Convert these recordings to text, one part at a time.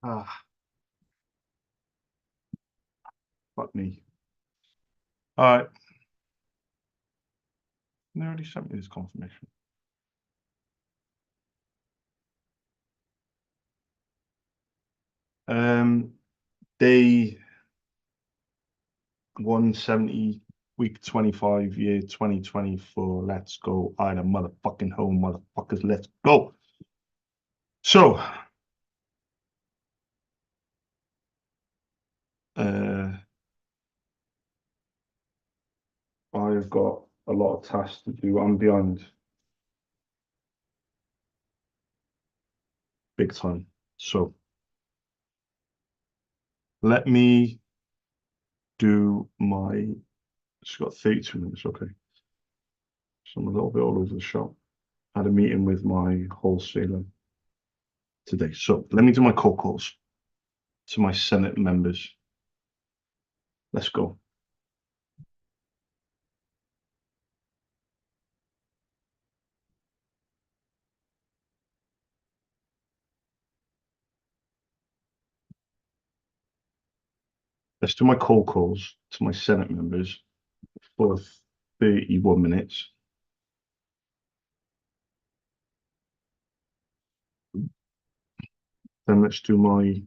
Ah, fuck me. All right. They already sent me this confirmation. Day 170, week 25, year 2024. Let's go. I am motherfucking home, motherfuckers. Let's go. So, uh, I've got a lot of tasks to do. I'm behind big time. So, let me do my. It's got 32 minutes. Okay. So I'm a little bit all over the shop. I had a meeting with my wholesaler today. So, let me do my cold calls to my Senate members. Let's go. Let's do my cold calls to my Senate members for 31 minutes. Then let's do my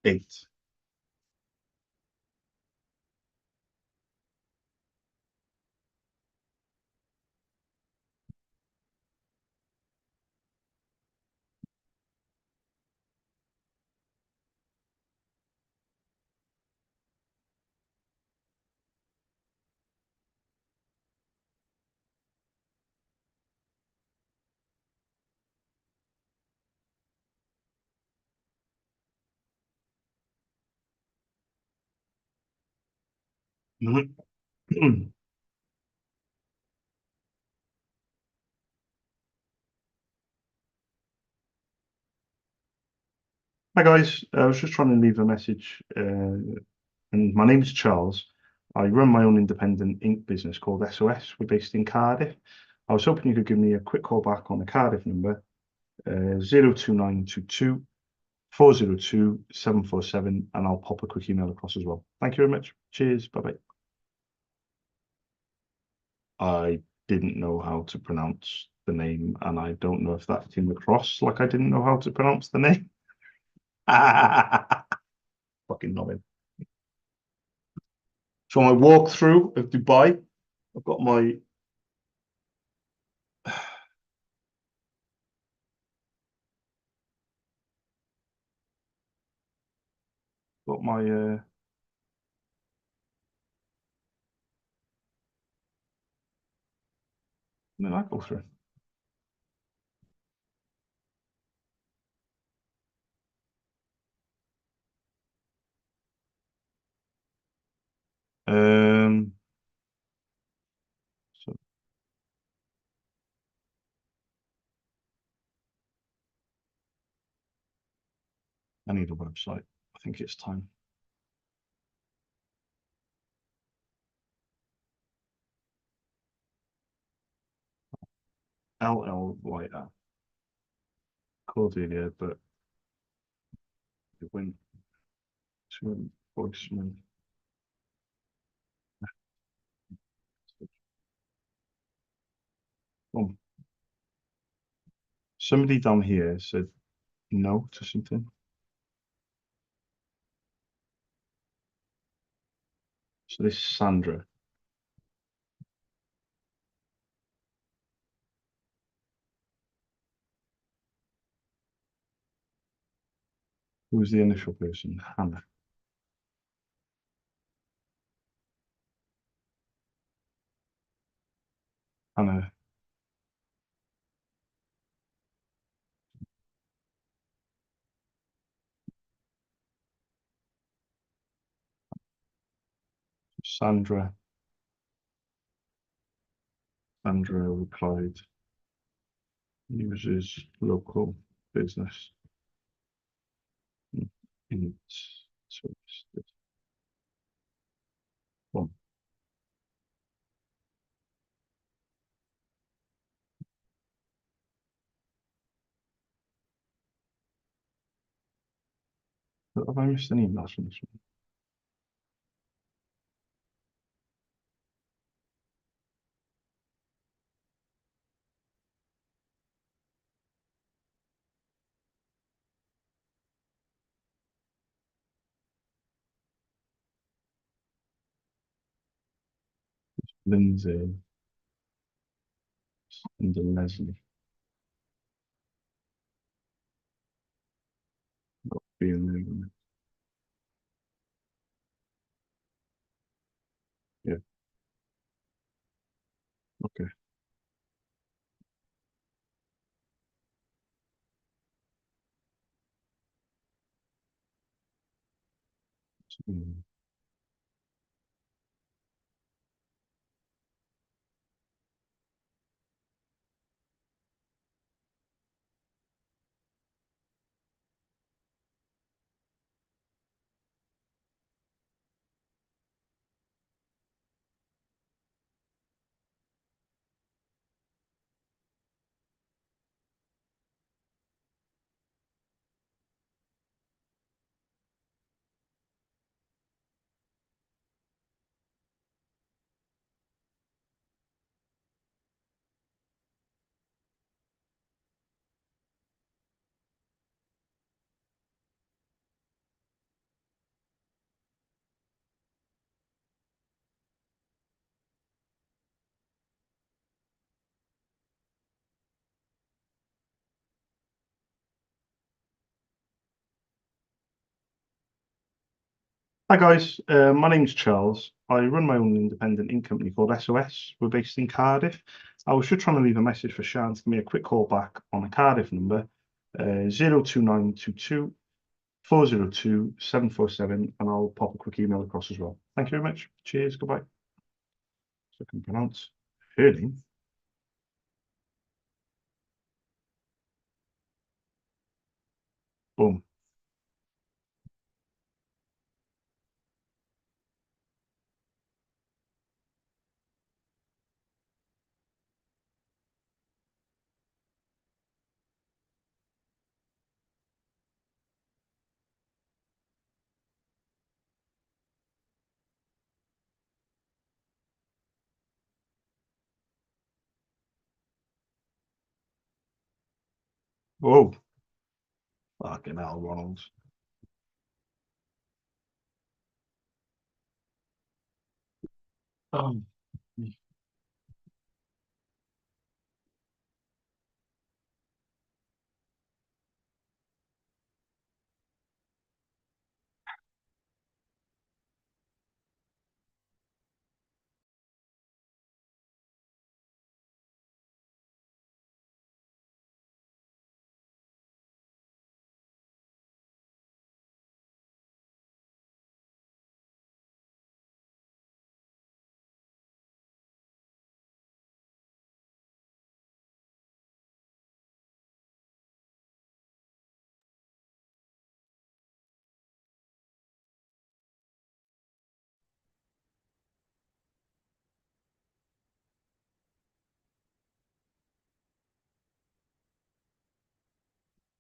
8. Hi guys, I was just trying to leave a message, and my name's Charles. I run my own independent ink business called SOS. We're based in Cardiff. I was hoping you could give me a quick call back on the Cardiff number, 02922 and I'll pop a quick email across as well. Thank you very much. Cheers. Bye bye. I didn't know how to pronounce the name, and I don't know if that came across like I didn't know how to pronounce the name. Fucking nothing. So my walkthrough of Dubai, I've got my then I go through. Um, so I need a website. I think it's time. LLYL. Cordelia, but it went to voicemail. Oh, somebody down here said no to something. So this is Sandra. Who was the initial person? Hannah. Hannah. Sandra. Sandra replied, uses local business. Interested. Well, Have I missed any emails from this one? Lindsay and Leslie. Got being there. Yeah, okay. Mm. Hi guys, my name's Charles. I run my own independent ink company called SOS. We're based in Cardiff. I was just trying to leave a message for Shan to give me a quick call back on a Cardiff number, 02922 and I'll pop a quick email across as well. Thank you very much. Cheers, goodbye. So I can pronounce her name. Boom. Whoa. Fucking hell, Ronald. Um,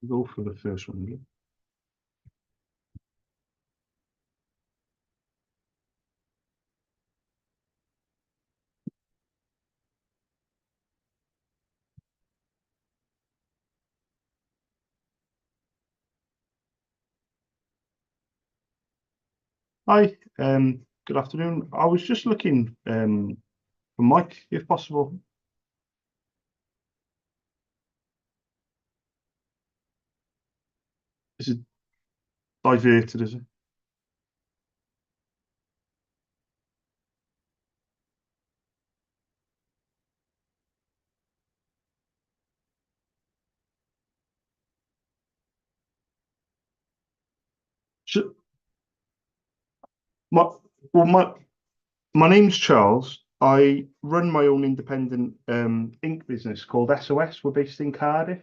go for the first one. Hi, good afternoon. I was just looking for Mike, if possible. Is it diverted, is it? So, my, well, my name's Charles. I run my own independent ink business called SOS. We're based in Cardiff,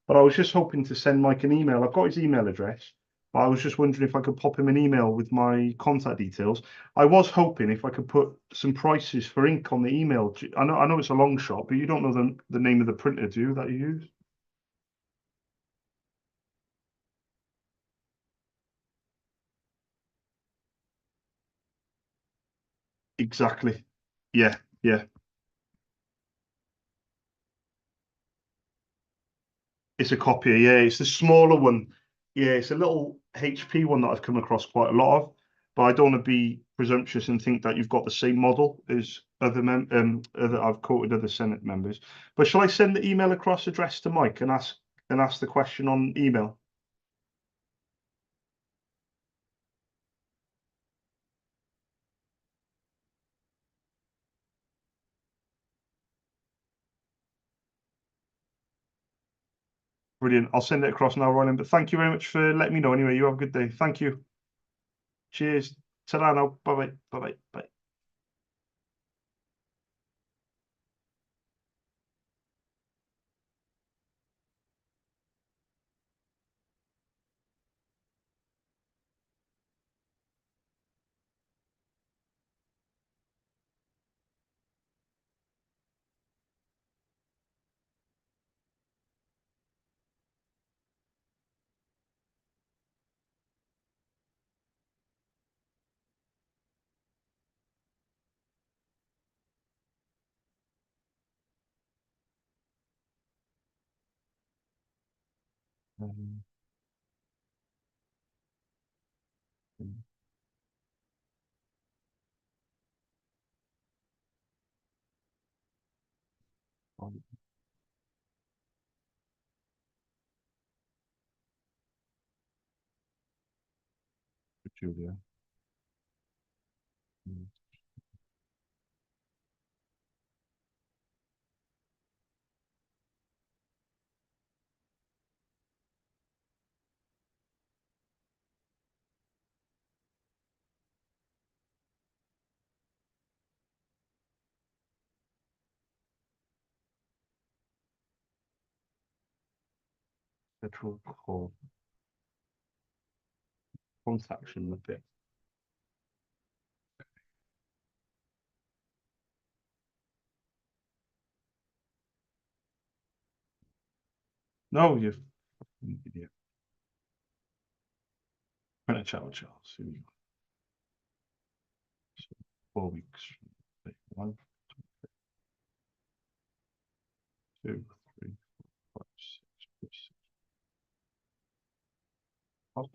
but I was just hoping to send Mike an email. I've got his email address, but I was just wondering if I could pop him an email with my contact details. I was hoping if I could put some prices for ink on the email. I know it's a long shot, but you don't know the name of the printer, do you, that you use? exactly. Yeah, yeah. It's a copier, yeah. It's the smaller one. Yeah, it's a little HP one that I've come across quite a lot of. But I don't want to be presumptuous and think that you've got the same model as other I've quoted other Senate members. But shall I send the email across addressed to Mike and ask the question on email? Brilliant. I'll send it across now, Ryan. But thank you very much for letting me know. Anyway, you have a good day. Thank you. Cheers. Ta-ra now. Bye bye. Bye bye. Bye. Um, on Julia. Petrol call transaction with it. No, you fucking idiot. I'm gonna chat with Charles. Here we go. So 4 weeks. One, two, three, 5, 6. Okay.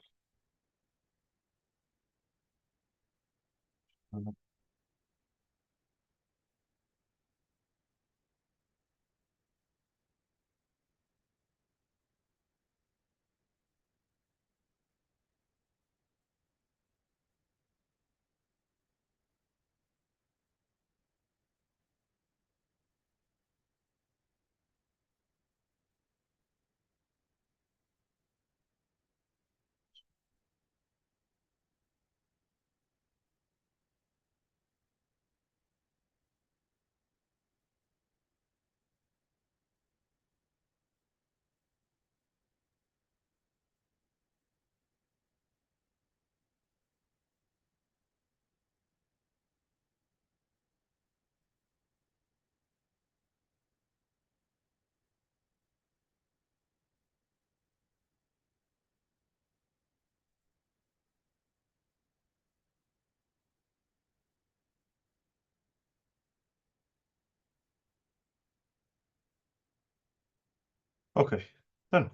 Okay. Done.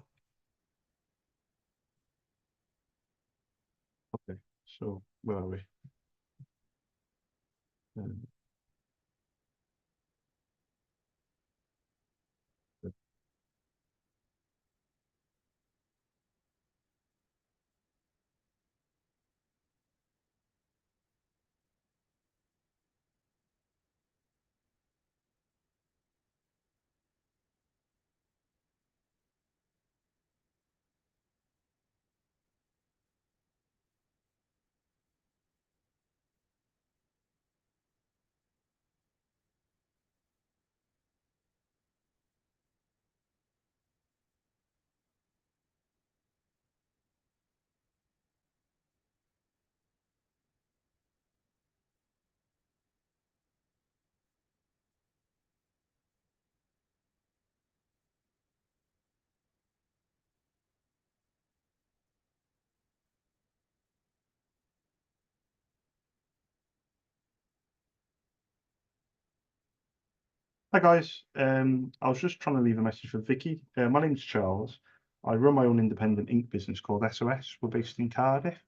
Okay. So where are we? Um, Hi guys. I was just trying to leave a message for Vicky. My name's Charles. I run my own independent ink business called SOS. We're based in Cardiff.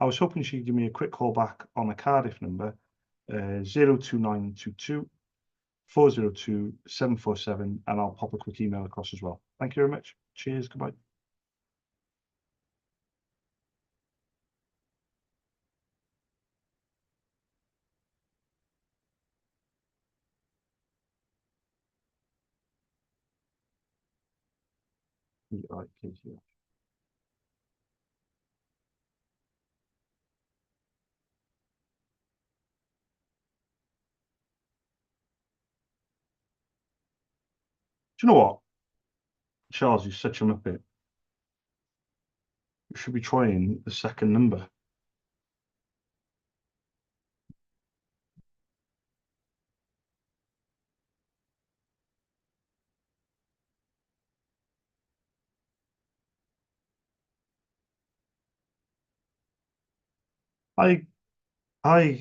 I was hoping she could give me a quick call back on the Cardiff number, 02922 and I'll pop a quick email across as well. Thank you very much. Cheers. Goodbye. EIKTF. Do you know what? Charles, you're such a muppet. You should be trying the second number. Hi,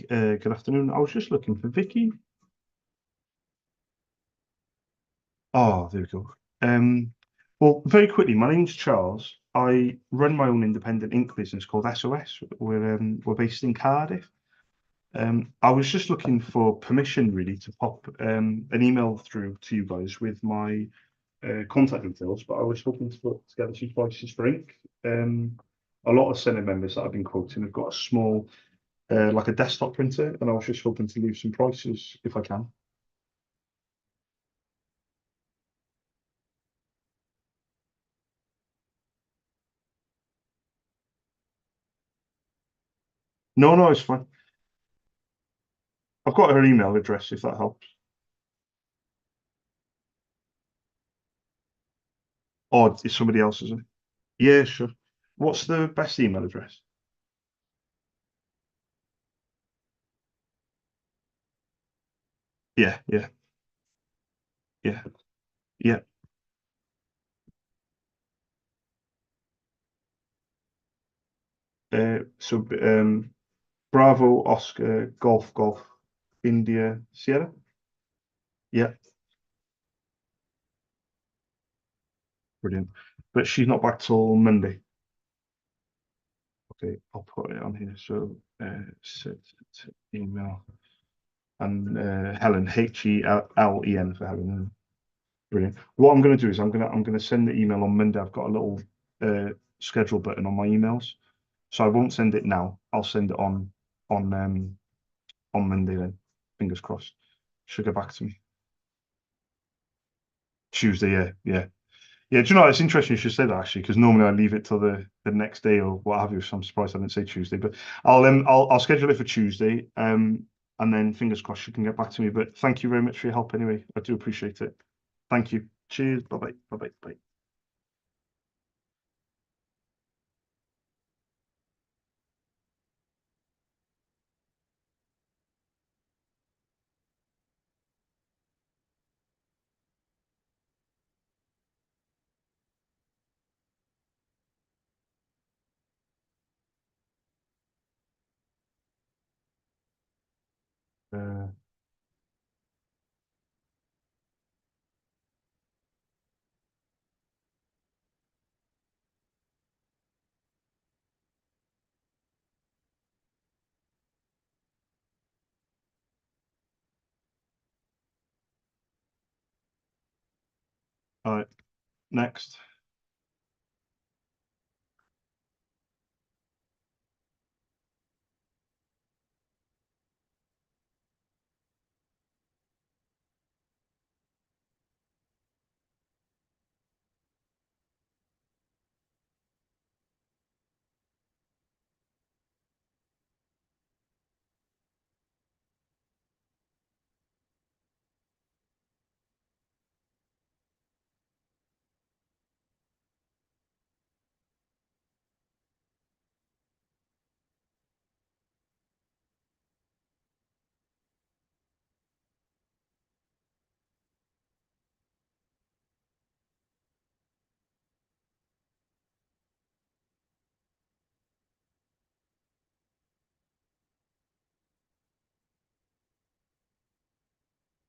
good afternoon. I was just looking for Vicky. Oh, there we go. Um, well, very quickly, my name's Charles. I run my own independent ink business called SOS. We're based in Cardiff. I was just looking for permission really to pop an email through to you guys with my contact details, but I was hoping to put together some prices for ink. A lot of Senate members that I've been quoting have got a small, like a desktop printer, and I was just hoping to leave some prices if I can. No, no, it's fine. I've got her email address if that helps. Or it's somebody else's. Yeah, sure. What's the best email address? Yeah, yeah, yeah, yeah. Bravo, Oscar, Golf, Golf, India, Sierra. Yeah, brilliant. But she's not back till Monday. Okay, I'll put it on here. So, set email and Helen, Helen for Helen. Brilliant. What I'm going to do is I'm going to send the email on Monday. I've got a little schedule button on my emails, so I won't send it now. I'll send it on on Monday then. Fingers crossed. She'll get back to me. Tuesday, yeah, yeah. Yeah, do you know, it's interesting you should say that actually, because normally I leave it till the next day or what have you. So I'm surprised I didn't say Tuesday, but I'll schedule it for Tuesday. And then fingers crossed she can get back to me. But thank you very much for your help anyway. I do appreciate it. Thank you. Cheers. Bye bye. Bye bye. Bye. Uh, all right. Next.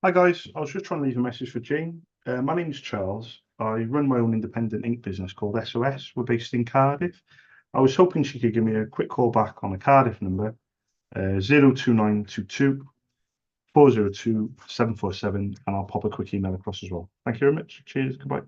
Hi guys, I was just trying to leave a message for Jane. My name's Charles. I run my own independent ink business called SOS. We're based in Cardiff. I was hoping she could give me a quick call back on a Cardiff number, 02922 and I'll pop a quick email across as well. Thank you very much. Cheers. Goodbye.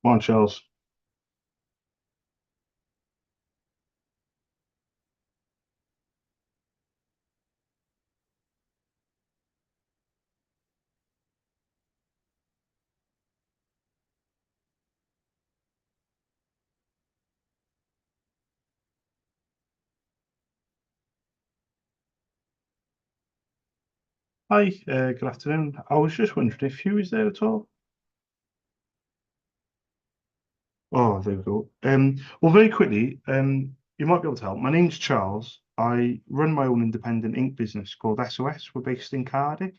Come on, Charles. Hi, good afternoon. I was just wondering if you was there at all. Oh, there we go. Well, very quickly, you might be able to help. My name's Charles. I run my own independent ink business called SOS. We're based in Cardiff.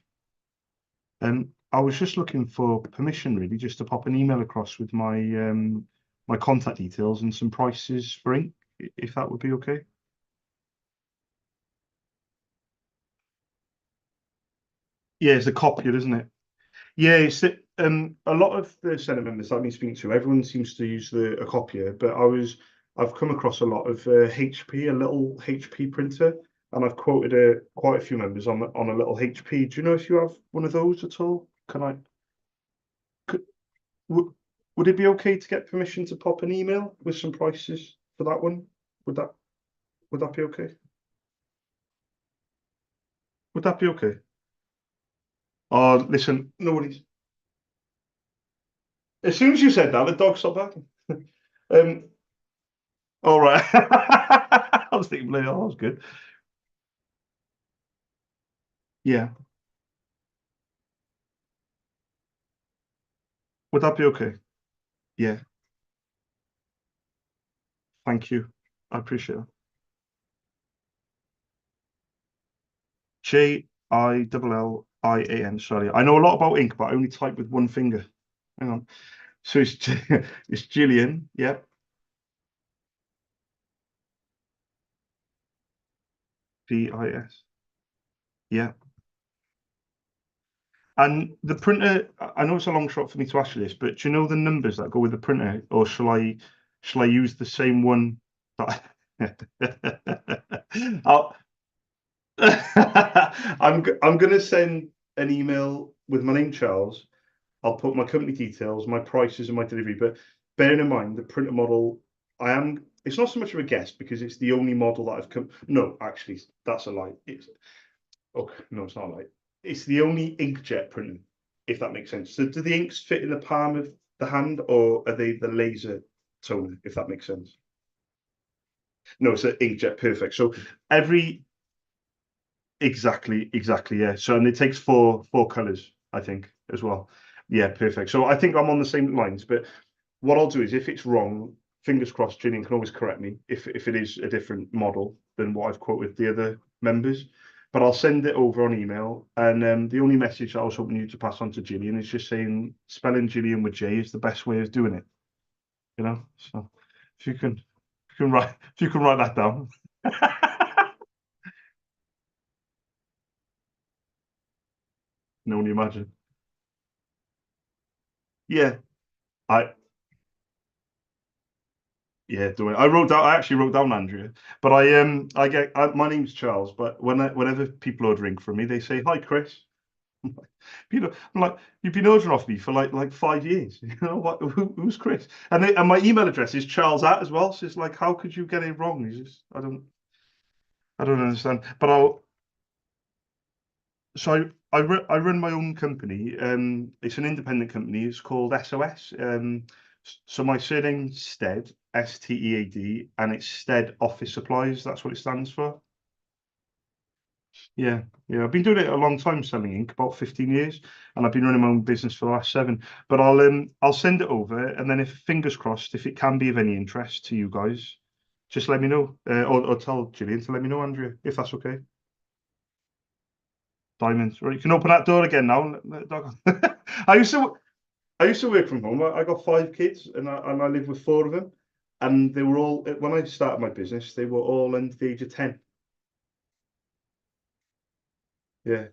I was just looking for permission, really, just to pop an email across with my contact details and some prices for ink, if that would be okay. Yeah, it's a copier, isn't it? Yeah, it's that a lot of the Senate members I've been speaking to, everyone seems to use a copier, but I've come across a lot of HP, a little HP printer, and I've quoted quite a few members on a little HP. Do you know if you have one of those at all? Can I? Could, would would it be okay to get permission to pop an email with some prices for that one? Would that would that be okay? Would that be okay? Oh, listen, no worries. As soon as you said that, the dog stopped barking. um, all right. I was thinking, oh, that was good. Yeah. Would that be okay? Yeah. Thank you. I appreciate it. Jillian. Sorry, I know a lot about ink, but I only type with one finger. Hang on. So it's it's Gillian. Yeah. Bis. Yeah. And the printer, I know it's a long shot for me to ask you this, but do you know the numbers that go with the printer, or shall I use the same one that I'll, I'm gonna send an email with my name, Charles. I'll put my company details, my prices, and my delivery. But bearing in mind the printer model, it's not so much of a guess because it's the only model that I've come. No, actually, that's a lie. Okay, no, it's not a lie. It's the only inkjet printer, if that makes sense. So do the inks fit in the palm of the hand, or are they the laser toner, if that makes sense? No, it's an inkjet, perfect. So every exactly, yeah. So and it takes four colors, I think, as well. Yeah, perfect. So I think I'm on the same lines, but what I'll do is if it's wrong, fingers crossed, Gillian can always correct me if it is a different model than what I've quoted the other members. But I'll send it over on email. And the only message I was hoping you to pass on to Gillian is just saying spelling Gillian with J is the best way of doing it, you know? So if you can write that down. No one imagine. Yeah. I Yeah, do it. I actually wrote down Andrea, but my name's Charles. But whenever people order ink from me, they say hi, Chris. I'm like, you've been ordering off me for like 5 years. You know what? Who's Chris? And my email address is Charles at as well. So it's like, how could you get it wrong? I don't understand. But I run my own company. It's an independent company. It's called SOS. So my surname's Stead, Stead, and it's Stead Office Supplies. That's what it stands for. Yeah, yeah. I've been doing it a long time selling ink, about 15 years, and I've been running my own business for the last 7. But I'll send it over, and then if fingers crossed, if it can be of any interest to you guys, just let me know, or tell Gillian to let me know, Andrea, if that's okay. Diamonds, right? You can open that door again now. I used to I used to work from home. I got 5 kids, and I live with 4 of them, and they were all when I started my business, they were all under the age of 10. Yeah,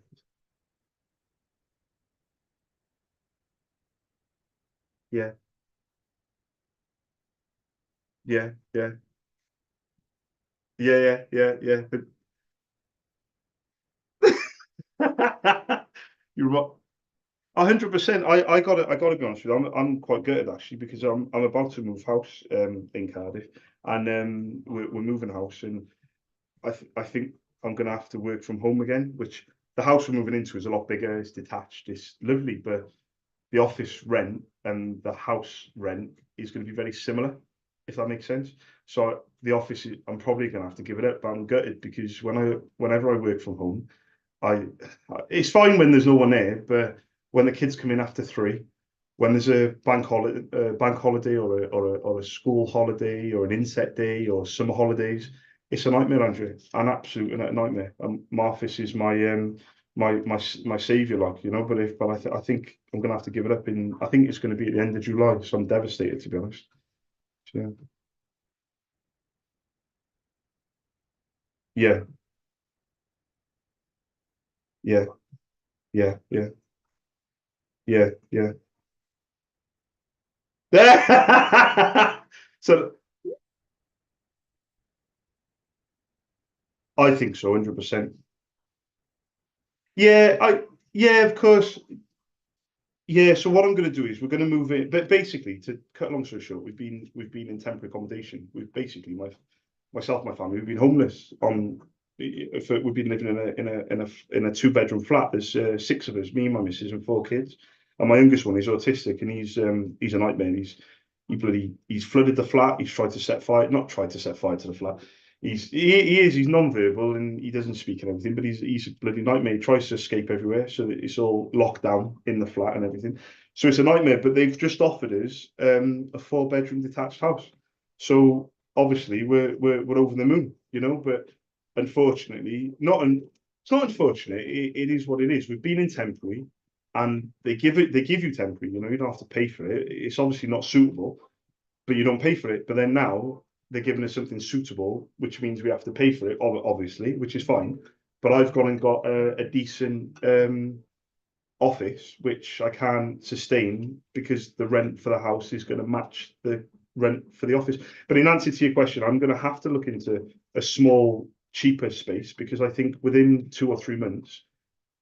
yeah, yeah, yeah, yeah. You're right. 100%. I got to be honest with you. I'm quite gutted actually because I'm about to move house in Cardiff, and we're moving house, and I think I'm gonna have to work from home again. Which the house we're moving into is a lot bigger. It's detached. It's lovely, but the office rent and the house rent is going to be very similar, if that makes sense. So the office, I'm probably going to have to give it up, but I'm gutted because whenever I work from home, I it's fine when there's no one there, but when the kids come in after 3, when there's a bank holiday or a school holiday or an inset day or summer holidays, it's a nightmare, Andrew. An absolute nightmare. My office is my savior, like, you know. But I think I'm gonna have to give it up in. I think it's going to be at the end of July, so I'm devastated to be honest. So, yeah, yeah, yeah, yeah, yeah, yeah. So I think so, 100%. Yeah, yeah, of course. Yeah, so what I'm going to do is we're going to move it. But basically, to cut a long story short, we've been in temporary accommodation. We've basically myself, my family, we've been homeless we've been living in a 2-bedroom flat. There's 6 of us, me, my missus, and 4 kids. And my youngest one is autistic, and he's a nightmare. He's flooded the flat. He's tried to set fire, not tried to set fire to the flat. He's non-verbal and he doesn't speak and everything, but he's a bloody nightmare. He tries to escape everywhere, so that it's all locked down in the flat and everything. So it's a nightmare. But they've just offered us a 4-bedroom detached house. So obviously we're over the moon, you know. But unfortunately, it's not unfortunate. It is what it is. We've been in temporary, and they give you temporary. You know, you don't have to pay for it. It's obviously not suitable, but you don't pay for it. But then now they're giving us something suitable, which means we have to pay for it, obviously, which is fine. But I've gone and got a decent office, which I can sustain because the rent for the house is going to match the rent for the office. But in answer to your question, I'm going to have to look into a small, cheaper space because I think within 2 or 3 months,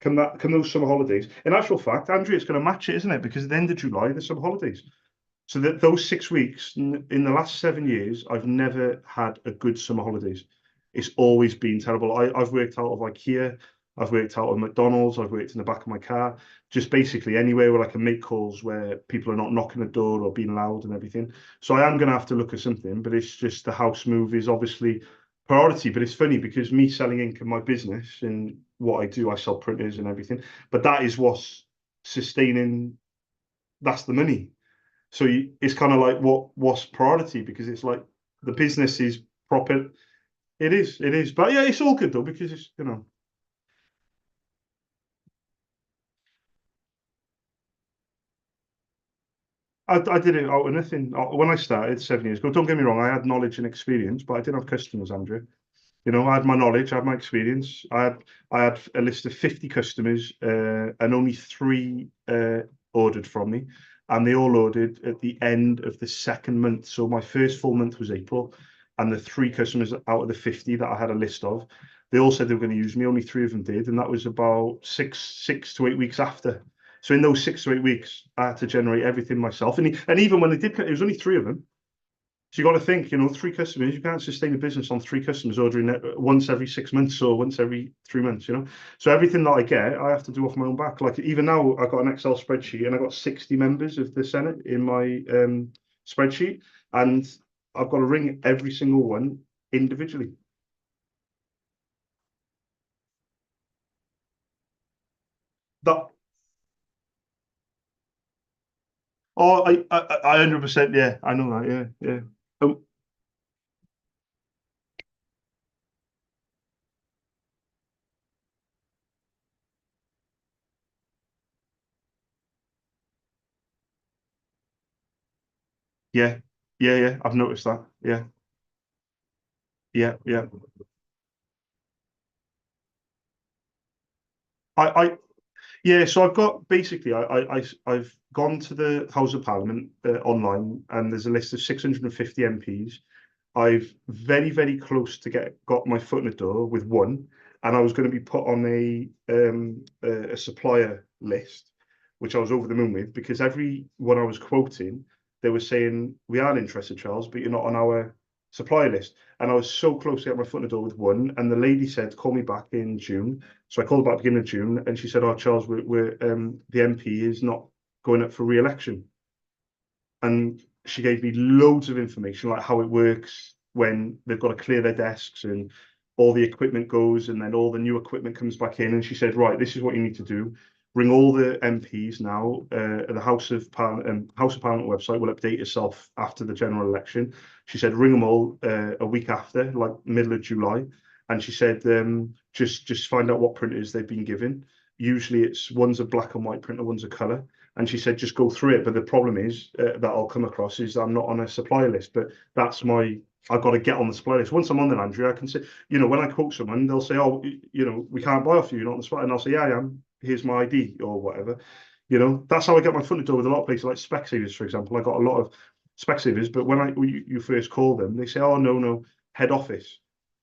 can those summer holidays? In actual fact, Andrea, it's going to match it, isn't it? Because at the end of July, there's summer holidays. So that those 6 weeks in the last 7 years, I've never had a good summer holidays. It's always been terrible. I've worked out of IKEA, I've worked out of McDonald's, I've worked in the back of my car, just basically anywhere where I can make calls where people are not knocking the door or being loud and everything. So I am going to have to look at something, but it's just the house move is obviously priority. But it's funny because me selling ink in my business and what I do, I sell printers and everything, but that is what's sustaining. That's the money. So it's kind of like what's priority because it's like the business is proper. It is. But yeah, it's all good though because it's I did it out of nothing when I started 7 years ago. Don't get me wrong, I had knowledge and experience, but I didn't have customers, Andrew. I had my knowledge, I had my experience. I had a list of 50 customers, and only three ordered from me, and they all ordered at the end of the second month. So my first full month was April, and the three customers out of the 50 that I had a list of, they all said they were going to use me. Only three of them did, and that was about six to 8 weeks after. So in those 6 to 8 weeks, I had to generate everything myself, and even when they did, it was only three of them. So you got to think, three customers, you can't sustain a business on three customers ordering it once every 6 months or once every 3 months. So everything that I get, I have to do off my own back. Like even now, I got an Excel spreadsheet and I got 60 members of the Senate in my spreadsheet, and I've got to ring every single one individually. That oh, I 100%, yeah, I know that, yeah, yeah. Yeah, yeah, yeah. I've noticed that. Yeah, yeah, yeah. I Yeah, so I've got basically I've gone to the House of Parliament online, and there's a list of 650 MPs. I've very close to got my foot in the door with one, and I was going to be put on a supplier list, which I was over the moon with because every one I was quoting, they were saying we are interested, Charles, but you're not on our supplier list. And I was so close to get my foot in the door with one, and the lady said, "Call me back in June." So I called back beginning of June, and she said, "Oh, Charles, the MP is not going up for re-election." And she gave me loads of information, like how it works when they've got to clear their desks and all the equipment goes, and then all the new equipment comes back in. And she said, "Right, this is what you need to do. Bring all the MPs now. The House of Parliament website will update itself after the general election." She said, "Ring them all a week after, like middle of July." And she said, just find out what printers they've been given. Usually, it's one's a black and white printer, one's a color, and she said, just go through it. But the problem is that I'll come across is I'm not on a supplier list. But I've got to get on the supplier list. Once I'm on there, Andrew, I can say, when I quote someone, they'll say, "Oh, we can't buy off you. You're not on the supplier." And I'll say, "Yeah, I am. Here's my ID or whatever." That's how I get my foot in the door with a lot of places like Specsavers, for example. I got a lot of Specsavers, but when you first call them, they say, "Oh, no, no, head office."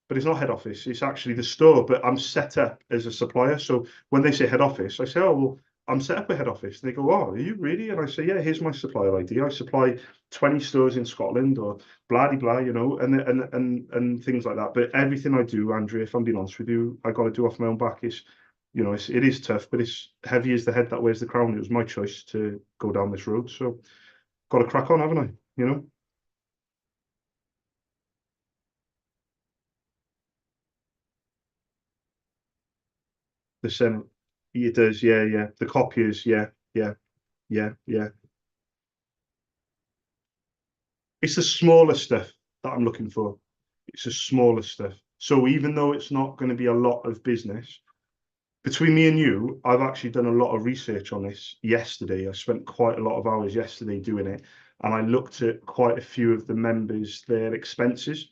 But it's not head office, it's actually the store. But I'm set up as a supplier. So when they say head office, I say, "Oh, well, I'm set up a head office." And they go, "Oh, are you really?" And I say, "Yeah, here's my supplier ID. I supply 20 stores in Scotland or blah blah, and things like that." But everything I do, Andrew, if I'm being honest with you, I got to do off my own back. It is tough, but it's heavy as the head that wears the crown. It was my choice to go down this road, so got to crack on, haven't I? The Senate, it does, yeah, yeah. The copiers, yeah, yeah, yeah, yeah. It's the smaller stuff that I'm looking for. It's the smaller stuff. So even though it's not going to be a lot of business, between me and you, I've actually done a lot of research on this yesterday. I spent quite a lot of hours yesterday doing it, and I looked at quite a few of the members, their expenses,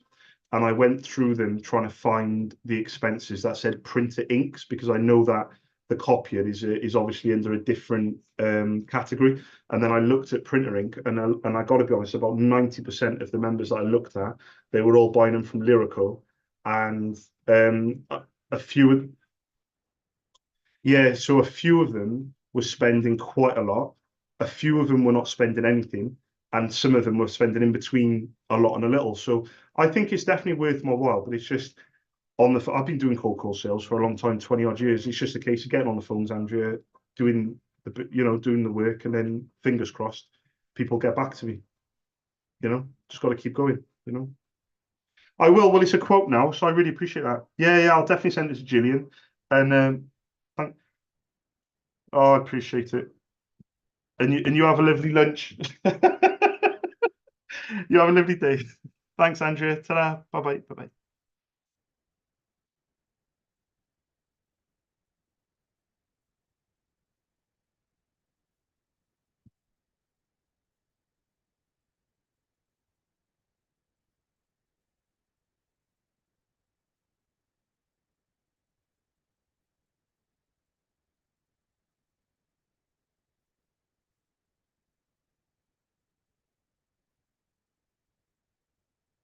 and I went through them trying to find the expenses that said printer inks because I know that the copier is obviously under a different category. And then I looked at printer ink, and I got to be honest, about 90% of the members that I looked at, they were all buying them from Lyrico, and a few Yeah, so a few of them were spending quite a lot. A few of them were not spending anything, and some of them were spending in between a lot and a little. So I think it's definitely worth my while, but it's just I've been doing cold call sales for a long time, 20 odd years. It's just a case of getting on the phones, Andrea, doing doing the work, and then fingers crossed, people get back to me. Just got to keep going. I will. Well, it's a quote now, so I really appreciate that. Yeah, yeah, I'll definitely send it to Gillian. And thank, oh, I appreciate it. And you have a lovely lunch. You have a lovely day. Thanks, Andrea. Ta-ra. Bye-bye. Bye-bye.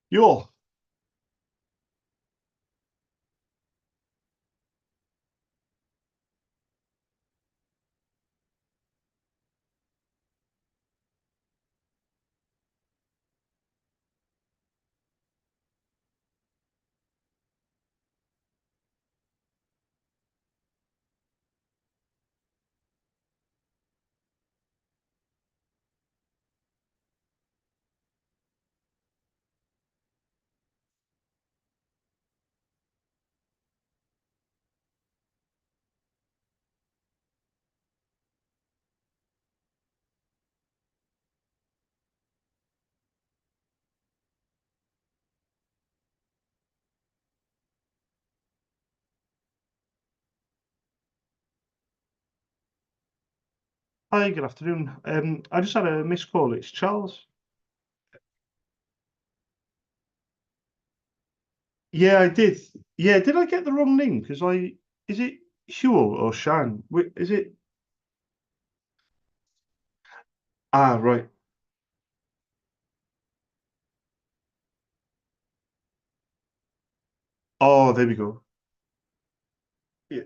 You all. Hi, good afternoon. I just had a missed call. It's Charles. Yeah, I did. Yeah, did I get the wrong name? Is it Huel or Shan? Is it? Ah, right. Oh, there we go. Yeah.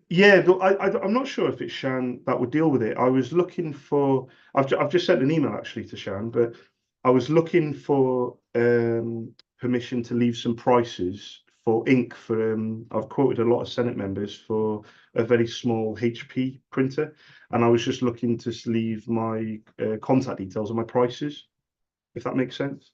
Yeah, though I'm not sure if it's Shan that would deal with it. I was looking for. I've just sent an email actually to Shan, but I was looking for permission to leave some prices for ink for. I've quoted a lot of Senate members for a very small HP printer, and I was just looking to leave my contact details and my prices, if that makes sense.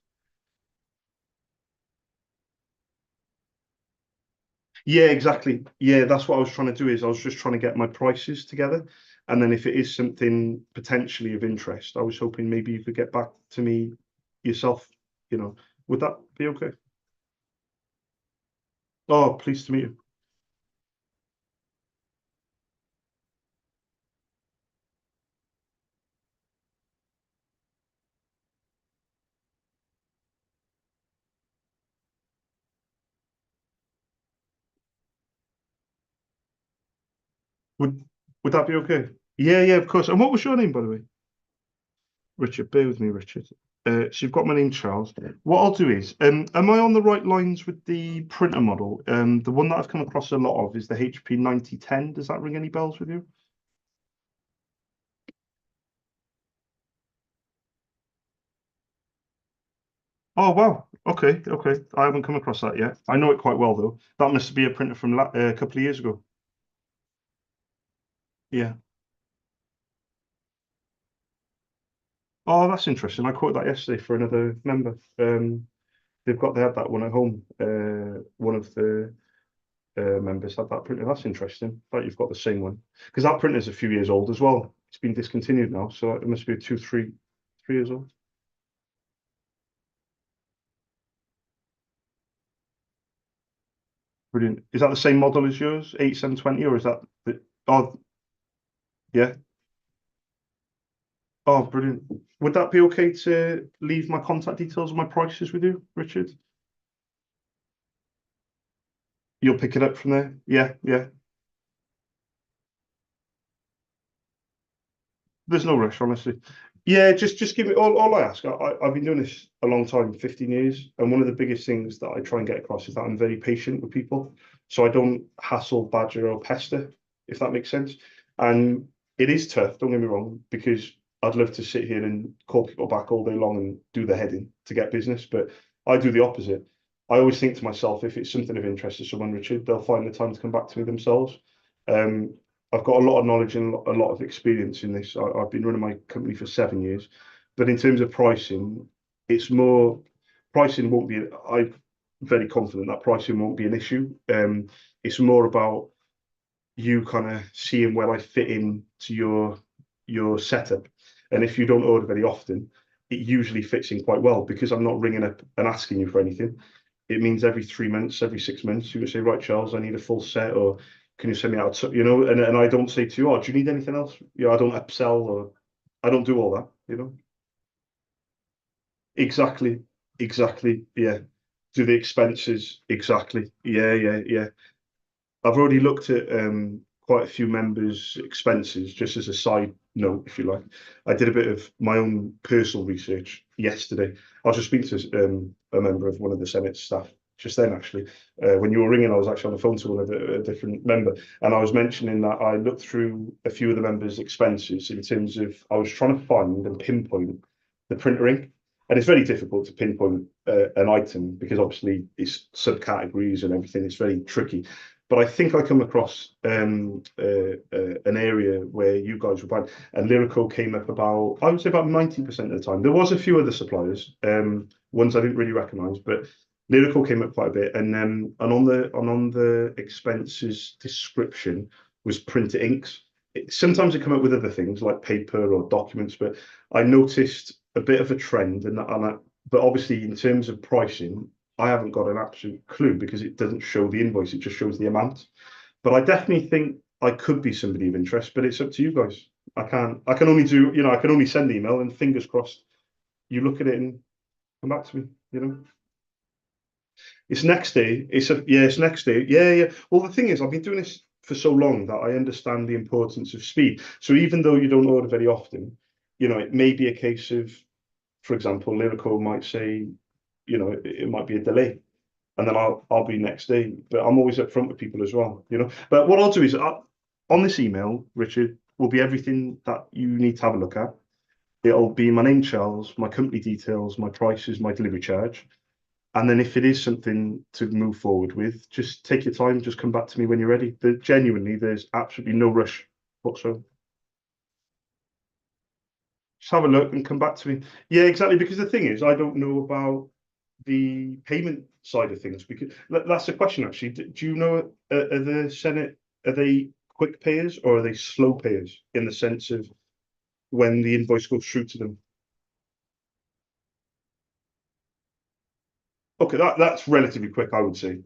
Yeah, exactly. Yeah, that's what I was trying to do is I was just trying to get my prices together. And then if it is something potentially of interest, I was hoping maybe you could get back to me yourself, you know. Would that be okay? Oh, pleased to meet you. Would would that be okay? Yeah, yeah, of course. And what was your name, by the way? Richard. Bear with me, Richard. So you've got my name, Charles. What I'll do is, am I on the right lines with the printer model? The one that I've come across a lot of is the HP 9010. Does that ring any bells with you? Oh wow. Okay, okay. I haven't come across that yet. I know it quite well though. That must be a printer from a couple of years ago. Yeah. Oh, that's interesting. I quoted that yesterday for another member. They had that one at home. One of the members had that printer. That's interesting. That you've got the same one because that printer's a few years old as well. It's been discontinued now, so it must be a 3 years old. Brilliant. Is that the same model as yours, 8720, or is that the? Oh, yeah. Oh, brilliant. Would that be okay to leave my contact details and my prices with you, Richard? You'll pick it up from there? Yeah, yeah. There's no rush, honestly. Yeah, just give me all I ask. I've been doing this a long time, 15 years, and one of the biggest things that I try and get across is that I'm very patient with people. So I don't hassle, badger, or pester, if that makes sense. And it is tough, don't get me wrong, because I'd love to sit here and call people back all day long and do the heading to get business, but I do the opposite. I always think to myself, if it's something of interest to someone, Richard, they'll find the time to come back to me themselves. Um, I've got a lot of knowledge and a lot of experience in this. I've been running my company for 7 years, but in terms of pricing, it's more pricing won't be. I'm very confident that pricing won't be an issue. It's more about you kind of seeing where I fit in to your setup, and if you don't order very often, it usually fits in quite well because I'm not ringing up and asking you for anything. It means every 3 months, every 6 months, you would say, right, Charles, I need a full set, or can you send me out, and I don't say to you, oh, do you need anything else? I don't upsell or I don't do all that. Exactly, exactly, yeah. Do the expenses, exactly. Yeah, yeah, yeah. I've already looked at quite a few members' expenses, just as a side note, if you like. I did a bit of my own personal research yesterday. I was just speaking to a member of one of the Senate staff just then, actually. When you were ringing, I was actually on the phone to a different member, and I was mentioning that I looked through a few of the members' expenses in terms of I was trying to find and pinpoint the printer ink. And it's very difficult to pinpoint an item because obviously it's subcategories and everything. It's very tricky, but I think I come across an area where you guys were buying, and Lyrical came up about, I would say about 90% of the time. There was a few other suppliers, ones I didn't really recognise, but Lyrical came up quite a bit. And on the expenses description was printer inks. Sometimes it come up with other things like paper or documents, but I noticed a bit of a trend, but obviously in terms of pricing, I haven't got an absolute clue because it doesn't show the invoice, it just shows the amount. But I definitely think I could be somebody of interest, but it's up to you guys. I can only I can only send the email and fingers crossed you look at it and come back to me. It's next day. It's next day. Yeah, yeah. Well, the thing is, I've been doing this for so long that I understand the importance of speed. So even though you don't order very often, it may be a case of, for example, Lyrical might say, it might be a delay, and then I'll be next day. But I'm always upfront with people as well. But what I'll do is on this email, Richard, will be everything that you need to have a look at. It'll be my name, Charles, my company details, my prices, my delivery charge. And then if it is something to move forward with, just take your time, just come back to me when you're ready. Genuinely, there's absolutely no rush whatsoever. Just have a look and come back to me. Yeah, exactly. Because the thing is, I don't know about the payment side of things because that's the question actually. Do you know are the Senate are they quick payers or are they slow payers in the sense of when the invoice goes through to them? Okay, that's relatively quick, I would say.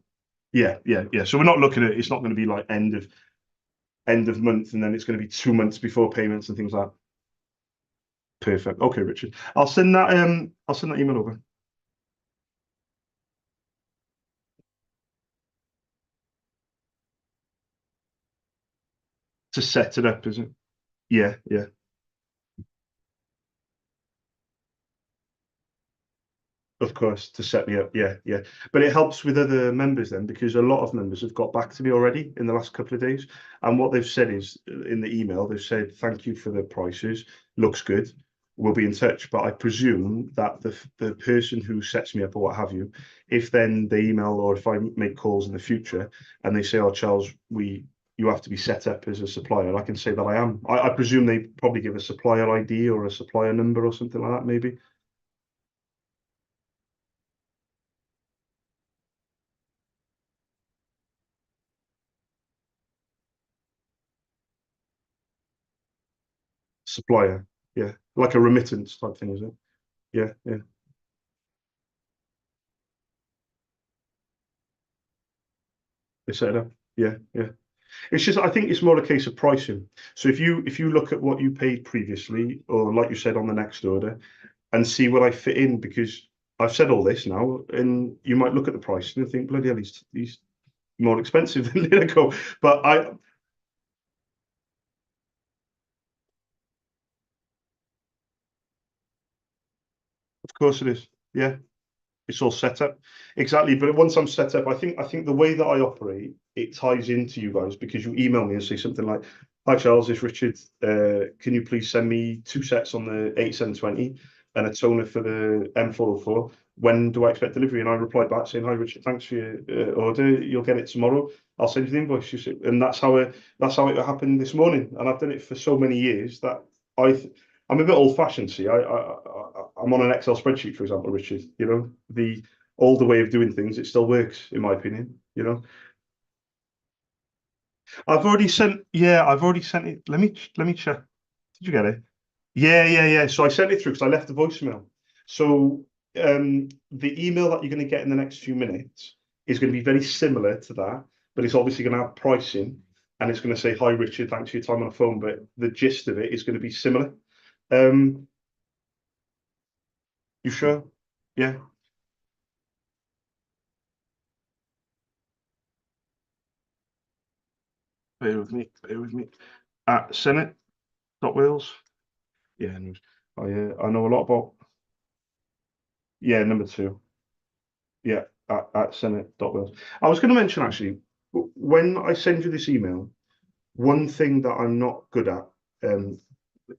Yeah, yeah, yeah. So we're not looking at it's not going to be like end of month and then it's going to be 2 months before payments and things like that. Perfect. Okay, Richard. I'll send that email over to set it up, is it? Yeah, yeah. Of course, to set me up. Yeah, yeah. But it helps with other members then because a lot of members have got back to me already in the last couple of days. And what they've said is in the email, they've said, thank you for the prices. Looks good. We'll be in touch. But I presume that the person who sets me up or what have you, if then they email or if I make calls in the future and they say, oh, Charles, you have to be set up as a supplier, I can say that I am. I presume they probably give a supplier ID or a supplier number or something like that, maybe. Supplier. Yeah. Like a remittance type thing, is it? Yeah, yeah. They set it up. Yeah, yeah. It's just I think it's more a case of pricing. So if you look at what you paid previously, or like you said on the next order, and see what I fit in, because I've said all this now, and you might look at the price and think, bloody hell, he's more expensive than Lyrico. But course it is. Yeah. It's all set up. Exactly. But once I'm set up, I think the way that I operate, it ties into you guys because you email me and say something like, "Hi Charles, it's Richard. Can you please send me two sets on the 8720 and a toner for the M404? When do I expect delivery?" And I reply back saying, "Hi Richard, thanks for your order. You'll get it tomorrow. I'll send you the invoice." And that's how it happened this morning. And I've done it for so many years that I I'm a bit old fashioned. See, I'm on an Excel spreadsheet, for example, Richard. The older way of doing things, it still works, in my opinion. I've already sent it. Let me check. Did you get it? Yeah, yeah, yeah. So I sent it through because I left a voicemail. So the email that you're going to get in the next few minutes is going to be very similar to that, but it's obviously going to have pricing and it's going to say, "Hi Richard, thanks for your time on the phone." But the gist of it is going to be similar. Um, you sure? Yeah. Bear with me. Bear with me. At Senate dot Wales. Yeah, no, I know a lot about. Yeah, number two. Yeah, at Senate dot Wales. I was going to mention actually, when I send you this email, one thing that I'm not good at, um,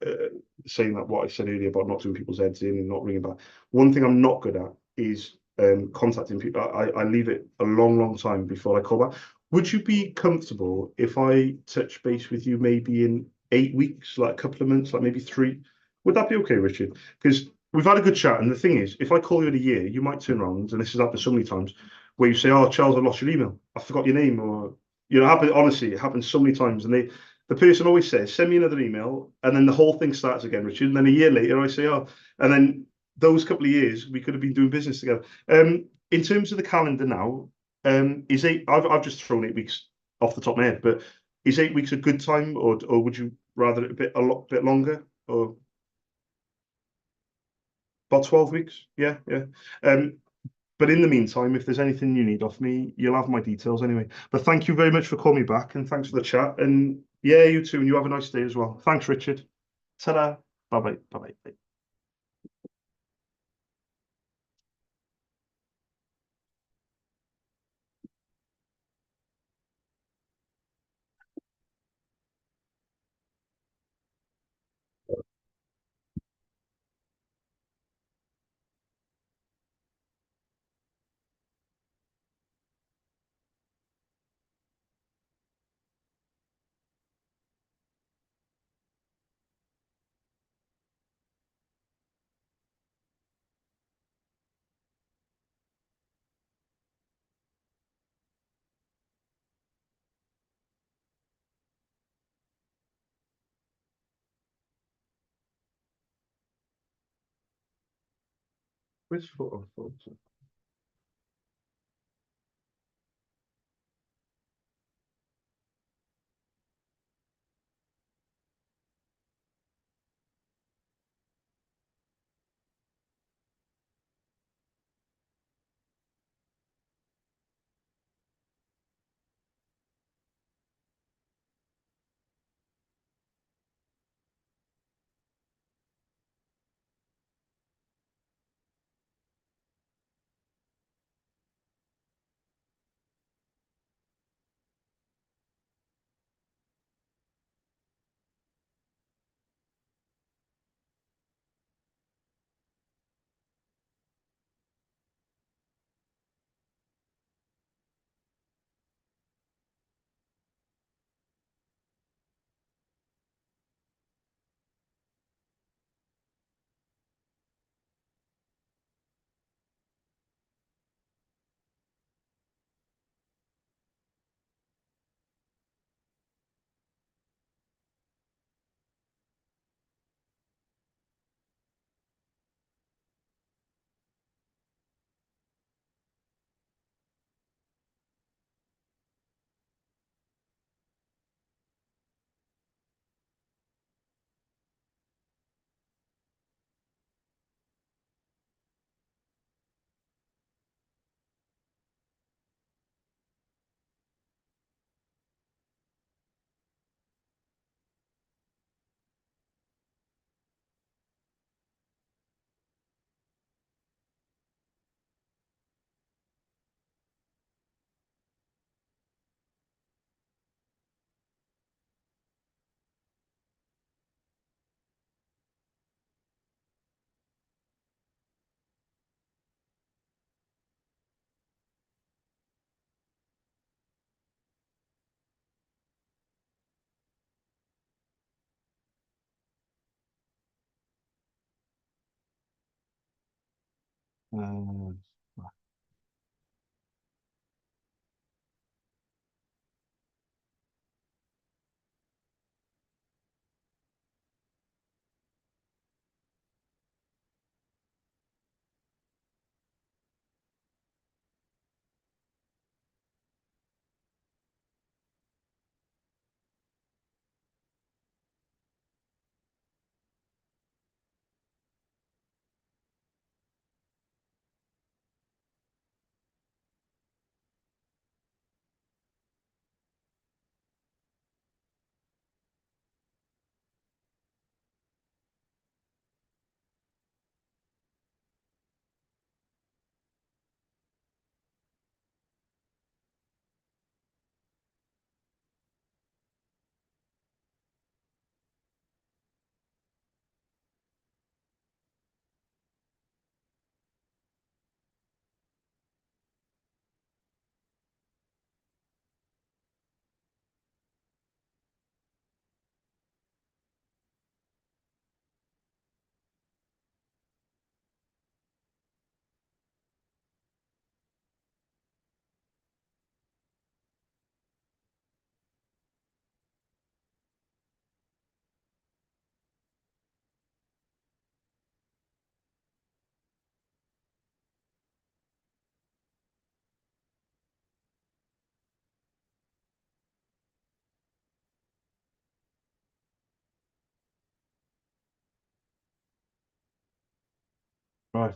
uh, saying that what I said earlier about not doing people's heads in and not ringing back. One thing I'm not good at is contacting people. I leave it a long, long time before I call back. Would you be comfortable if I touch base with you maybe in 8 weeks, like a couple of months, like maybe three? Would that be okay, Richard? Because we've had a good chat, and the thing is, if I call you in a year, you might turn around, and this has happened so many times, where you say, "Oh, Charles, I lost your email. I forgot your name," or happen. Honestly, it happens so many times, and the person always says, "Send me another email," and then the whole thing starts again, Richard. And then a year later, I say, "Oh," and then those couple of years we could have been doing business together. In terms of the calendar now, is eight? I've just thrown 8 weeks off the top of my head, but is 8 weeks a good time, or would you rather it a lot bit longer, or about 12 weeks? Yeah, yeah. Um, but in the meantime, if there's anything you need off me, you'll have my details anyway. But thank you very much for calling me back, and thanks for the chat. And yeah, you too, and you have a nice day as well. Thanks, Richard. Ta-da. Bye-bye. Bye-bye. Which photo? Uh, right.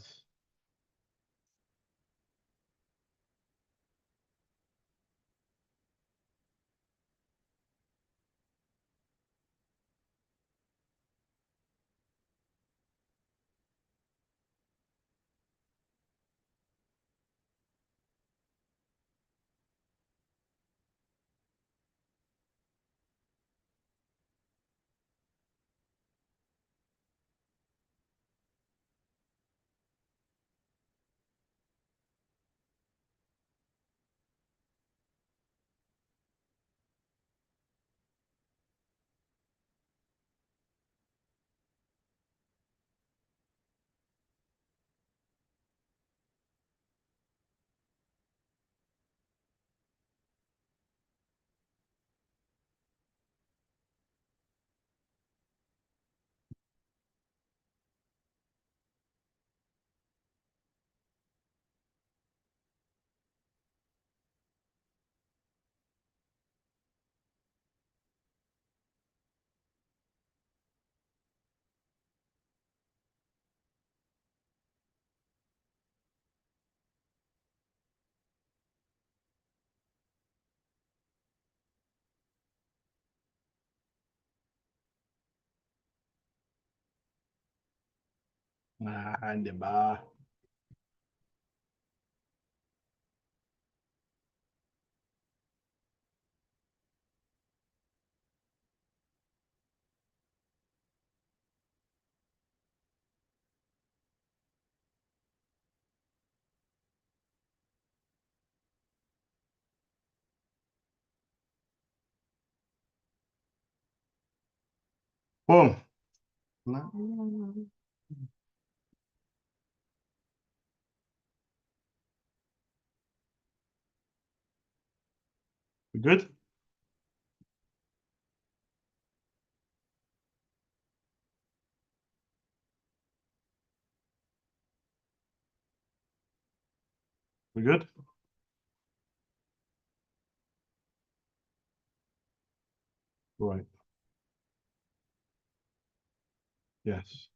And the bar. Boom. We good? We good? Right. Yes.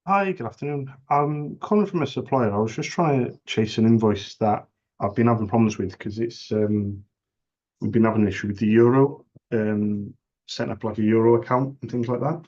Hi, good afternoon. I'm calling from a supplier. I was just trying to chase an invoice that I've been having problems with because we've been having an issue with the euro, setting up like a euro account and things like that.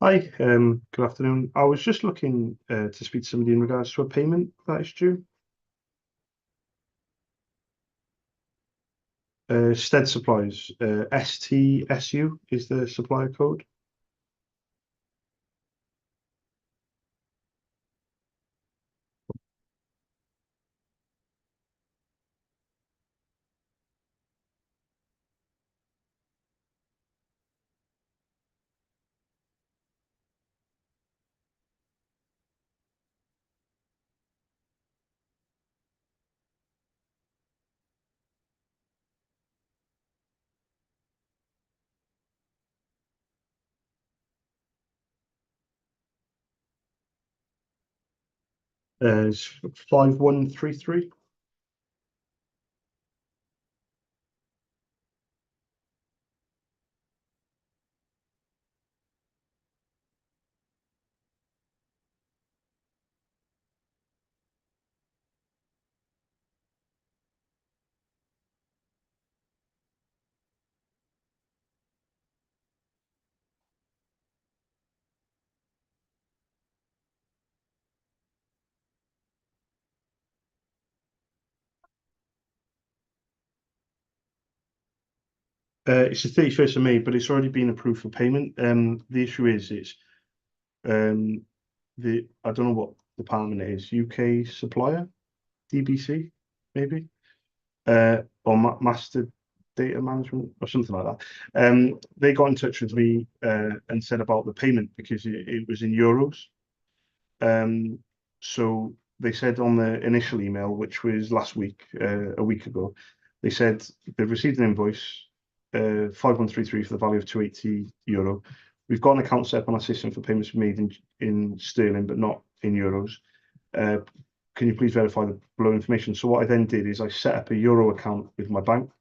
Hi, good afternoon. I was just looking to speak to somebody in regards to a payment that is due. Stead Supplies, STSU is the supplier code. It's 5133. It's the 31st of May, but it's already been approved for payment. The issue is it's um, I don't know what department it is, UK supplier, DBC, maybe, or Master Data Management or something like that. They got in touch with me and said about the payment because it was in euros. Um, so they said on the initial email, which was last week, a week ago, they said they've received an invoice, 5133 for the value of €280. We've got an account set up on our system for payments made in sterling, but not in euros. Uh, can you please verify the below information? So what I then did is I set up a euro account with my bank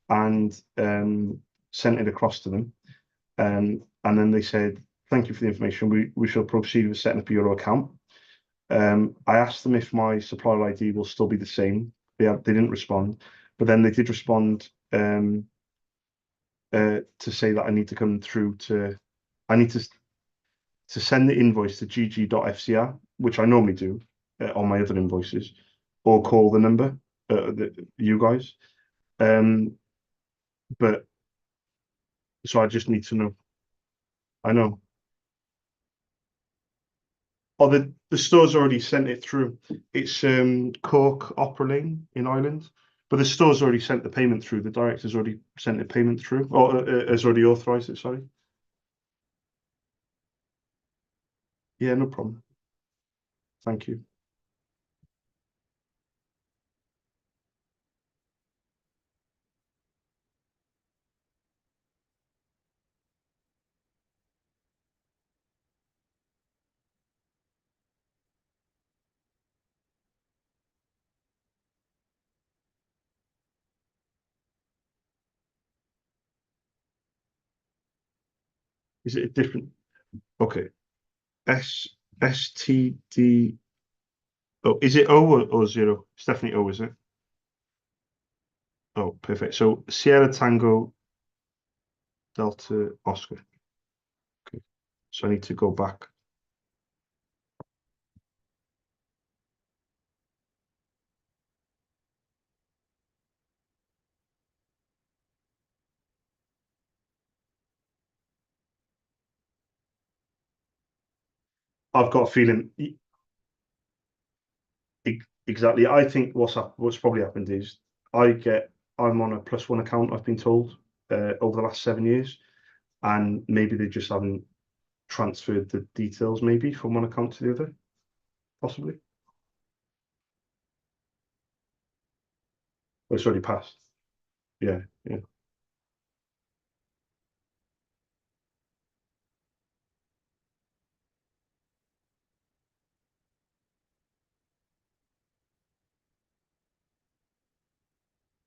and sent it across to them. And then they said, thank you for the information. We shall proceed with setting up a euro account. I asked them if my supplier ID will still be the same. They didn't respond, but then they did respond to say that I need to come through to, I need to send the invoice to gg.fcr, which I normally do on my other invoices, or call the number, you guys. Um, but so I just need to know. I know. Oh, the store's already sent it through. It's Cork Opera Lane in Ireland, but the store's already sent the payment through. The director's already sent the payment through, or has already authorized it. Sorry. Yeah, no problem. Thank you. Is it a different? Okay. S STD. Oh, is it O or zero? It's definitely O, is it? Oh, perfect. So Sierra Tango Delta Oscar. Okay. So I need to go back. I've got a feeling exactly. I think what's probably happened is I get I'm on a plus one account, I've been told, over the last 7 years, and maybe they just haven't transferred the details maybe from one account to the other, possibly. Well, it's already passed. Yeah, yeah.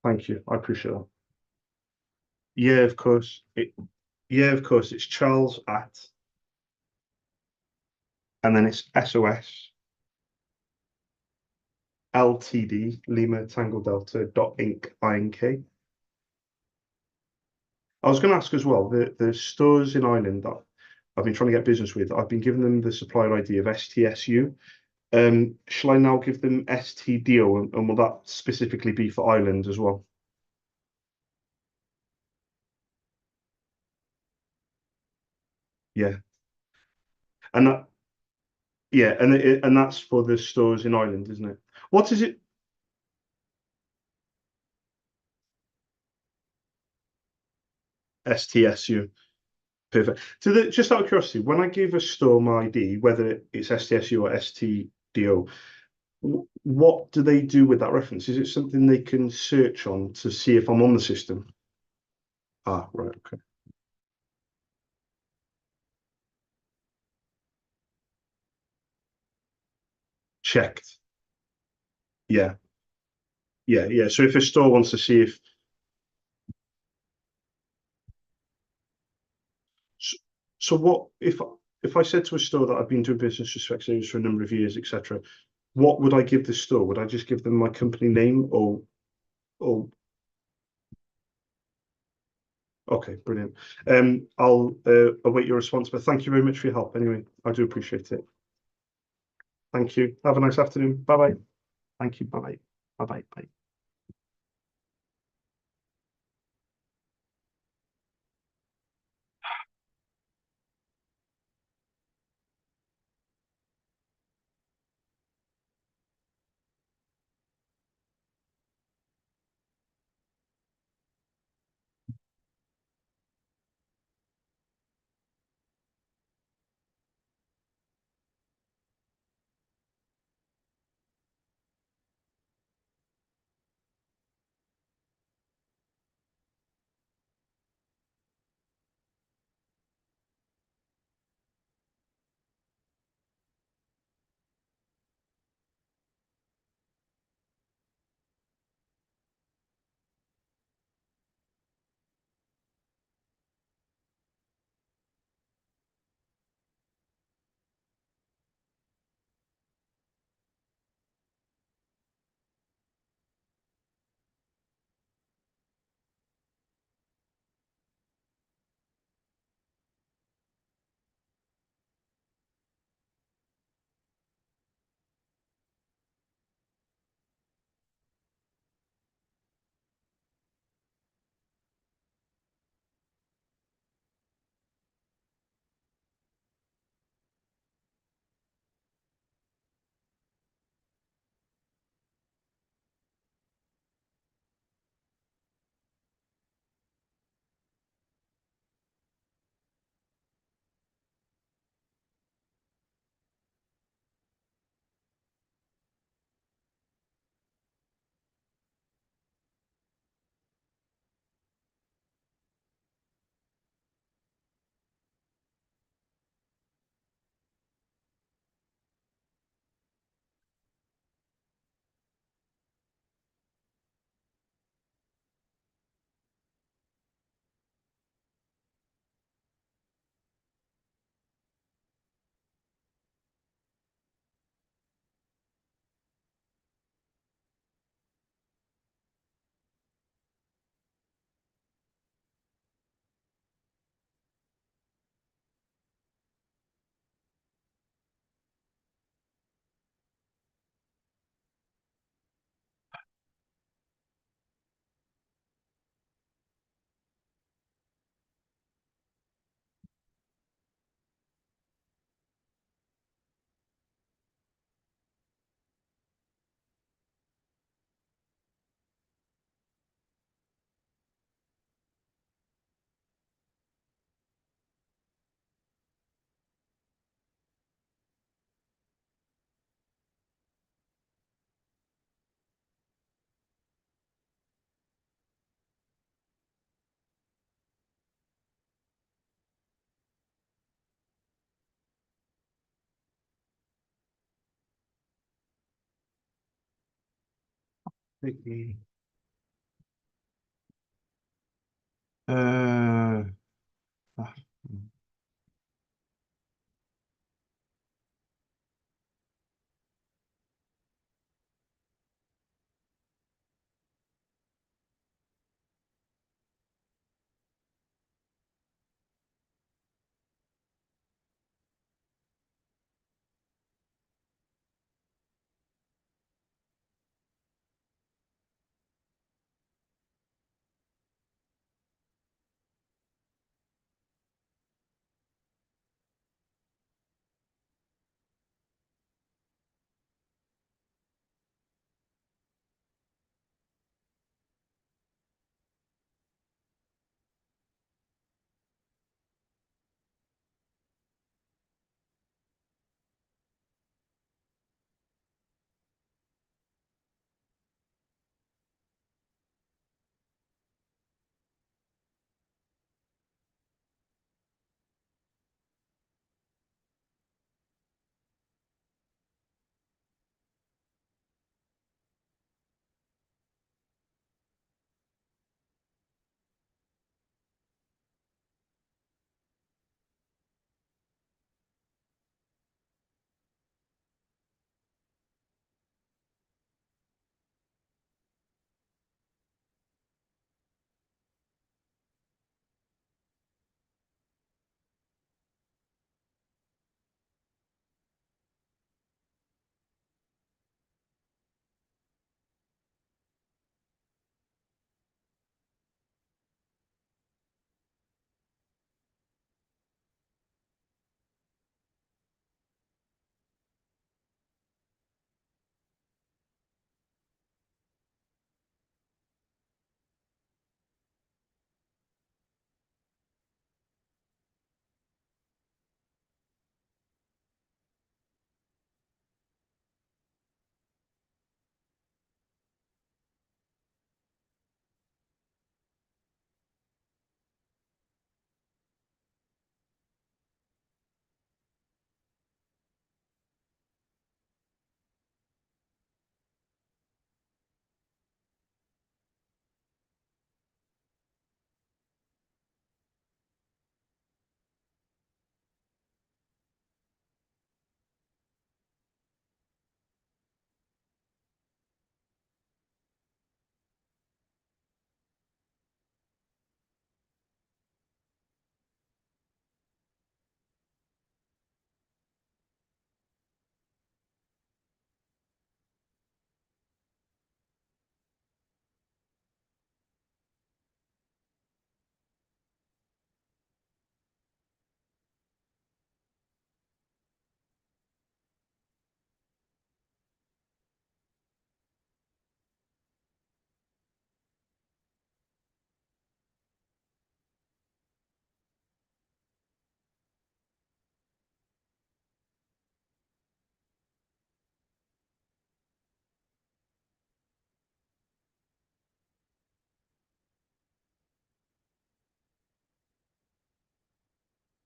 Thank you. I appreciate that. Yeah, of course. Yeah, of course. It's Charles at, and then it's SOS LTD Lima Tango Delta dot Inc. INK. I was going to ask as well, the stores in Ireland that I've been trying to get business with, I've been giving them the supplier ID of STSU. Shall I now give them STDO, and will that specifically be for Ireland as well? Yeah, and that yeah, and that's for the stores in Ireland, isn't it? What is it? STSU. Perfect. Just out of curiosity, when I give a store my ID, whether it's STSU or STDO, what do they do with that reference? Is it something they can search on to see if I'm on the system? Ah, right, okay. Checked. Yeah, yeah, yeah. So if a store wants to see so, so what if I said to a store that I've been doing business with Specsavers for a number of years, etc., what would I give the store? Would I just give them my company name or okay, brilliant. I'll await your response, but thank you very much for your help anyway. I do appreciate it. Thank you. Have a nice afternoon. Bye bye. Thank you. Bye bye. Bye bye. Bye. Uh, ah,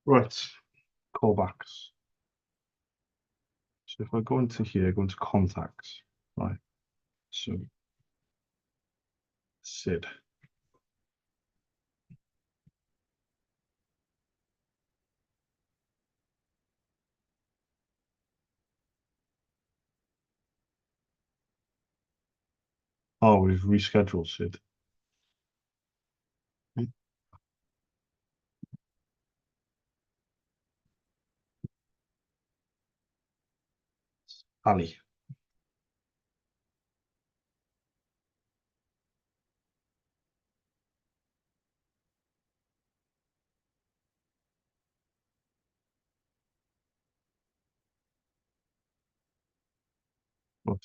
right, callbacks. So if I go into here, go into contacts, right? So Sid. Oh, we've rescheduled Sid. Ali. What?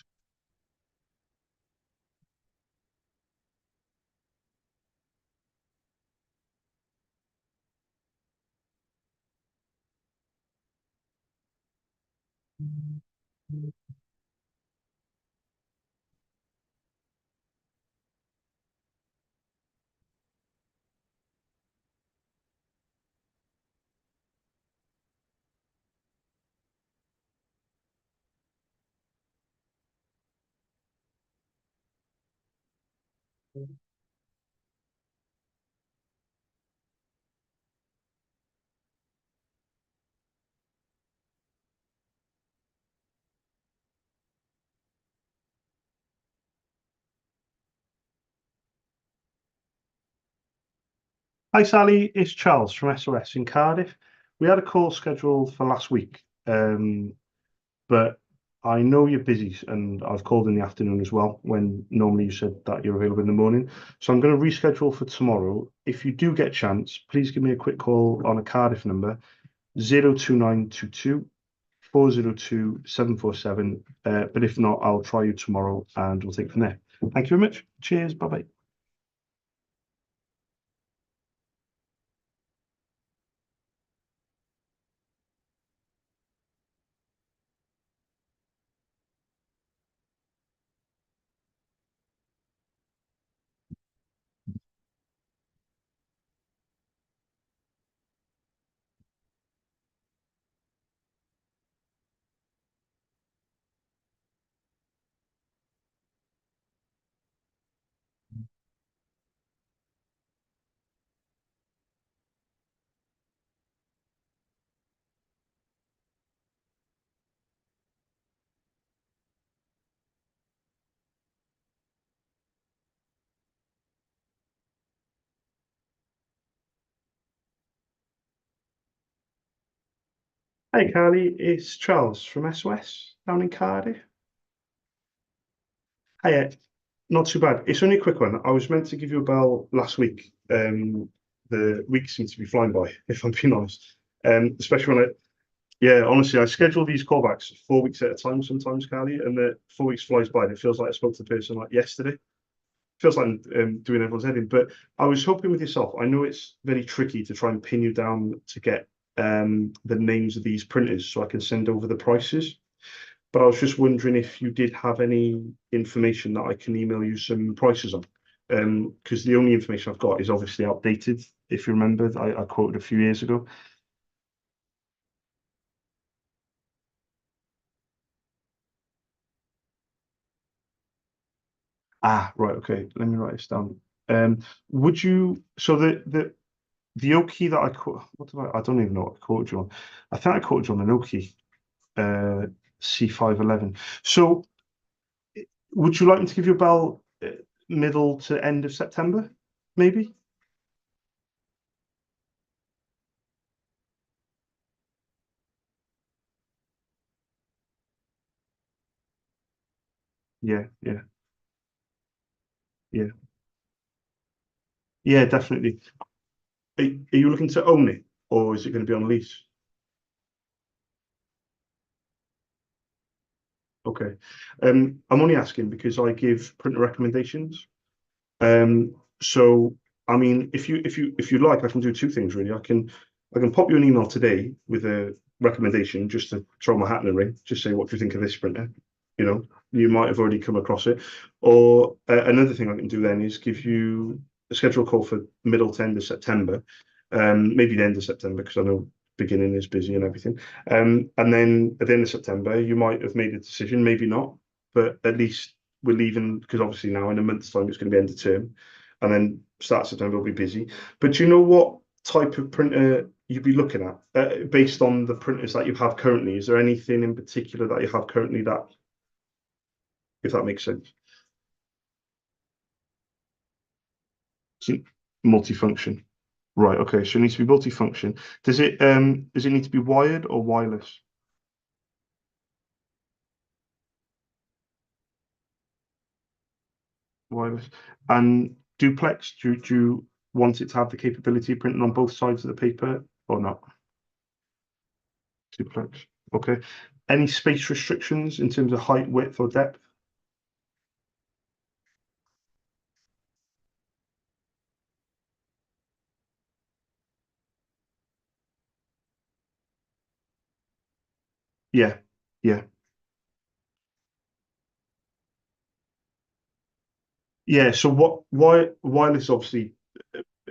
Hi Sally, it's Charles from SOS in Cardiff. We had a call scheduled for last week, but I know you're busy and I've called in the afternoon as well when normally you said that you're available in the morning. So I'm going to reschedule for tomorrow. If you do get a chance, please give me a quick call on a Cardiff number 02922 402 747. But if not, I'll try you tomorrow and we'll take it from there. Thank you very much. Cheers. Bye bye. Hey Carly, it's Charles from SOS down in Cardiff. Hiya, not too bad. It's only a quick one. I was meant to give you a bell last week. The weeks seem to be flying by, if I'm being honest. Especially when yeah, honestly, I schedule these callbacks 4 weeks at a time sometimes, Carly, and the 4 weeks flies by and it feels like I spoke to the person like yesterday. Feels like I'm doing everyone's head in. But I was hoping with yourself, I know it's very tricky to try and pin you down to get the names of these printers so I can send over the prices. But I was just wondering if you did have any information that I can email you some prices on. Because the only information I've got is obviously outdated. If you remember, I quoted a few years ago. Ah, right, okay. Let me write this down. Would you so the Oki that I quote what did I don't even know what I quoted you on. I think I quoted you on an Oki C511. So would you like me to give you a bell middle to end of September, maybe? Yeah, yeah, yeah. Yeah, definitely. Are you looking to own it or is it going to be on lease? Okay. I'm only asking because I give printer recommendations. So I mean, if you like, I can do two things really. I can pop you an email today with a recommendation just to throw my hat in the ring. Just say what do you think of this printer? You know, you might have already come across it. Or another thing I can do then is give you a schedule call for middle to end of September, maybe the end of September because I know beginning is busy and everything. And then at the end of September, you might have made a decision, maybe not, but at least we're leaving because obviously now in a month's time it's going to be end of term, and then start of September will be busy. But do you know what type of printer you'd be looking at based on the printers that you have currently? Is there anything in particular that you have currently that, if that makes sense? So, multifunction. Right, okay. So it needs to be multifunction. Does it need to be wired or wireless? Wireless. And duplex, do you want it to have the capability of printing on both sides of the paper or not? Duplex. Okay. Any space restrictions in terms of height, width, or depth? Yeah. Yeah. Yeah. So why wireless obviously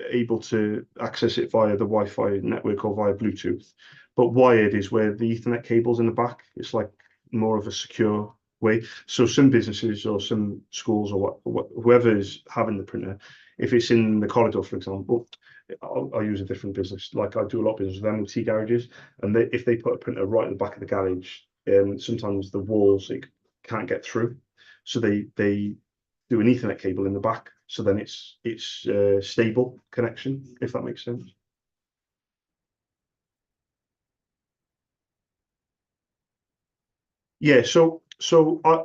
able to access it via the Wi-Fi network or via Bluetooth, but wired is where the Ethernet cable's in the back. It's like more of a secure way. So some businesses or some schools or whoever is having the printer, if it's in the corridor, for example, I'll use a different business. Like I do a lot of business with MOT garages, and if they put a printer right at the back of the garage, sometimes the walls it can't get through, so they do an Ethernet cable in the back, so then it's stable connection, if that makes sense. Yeah, so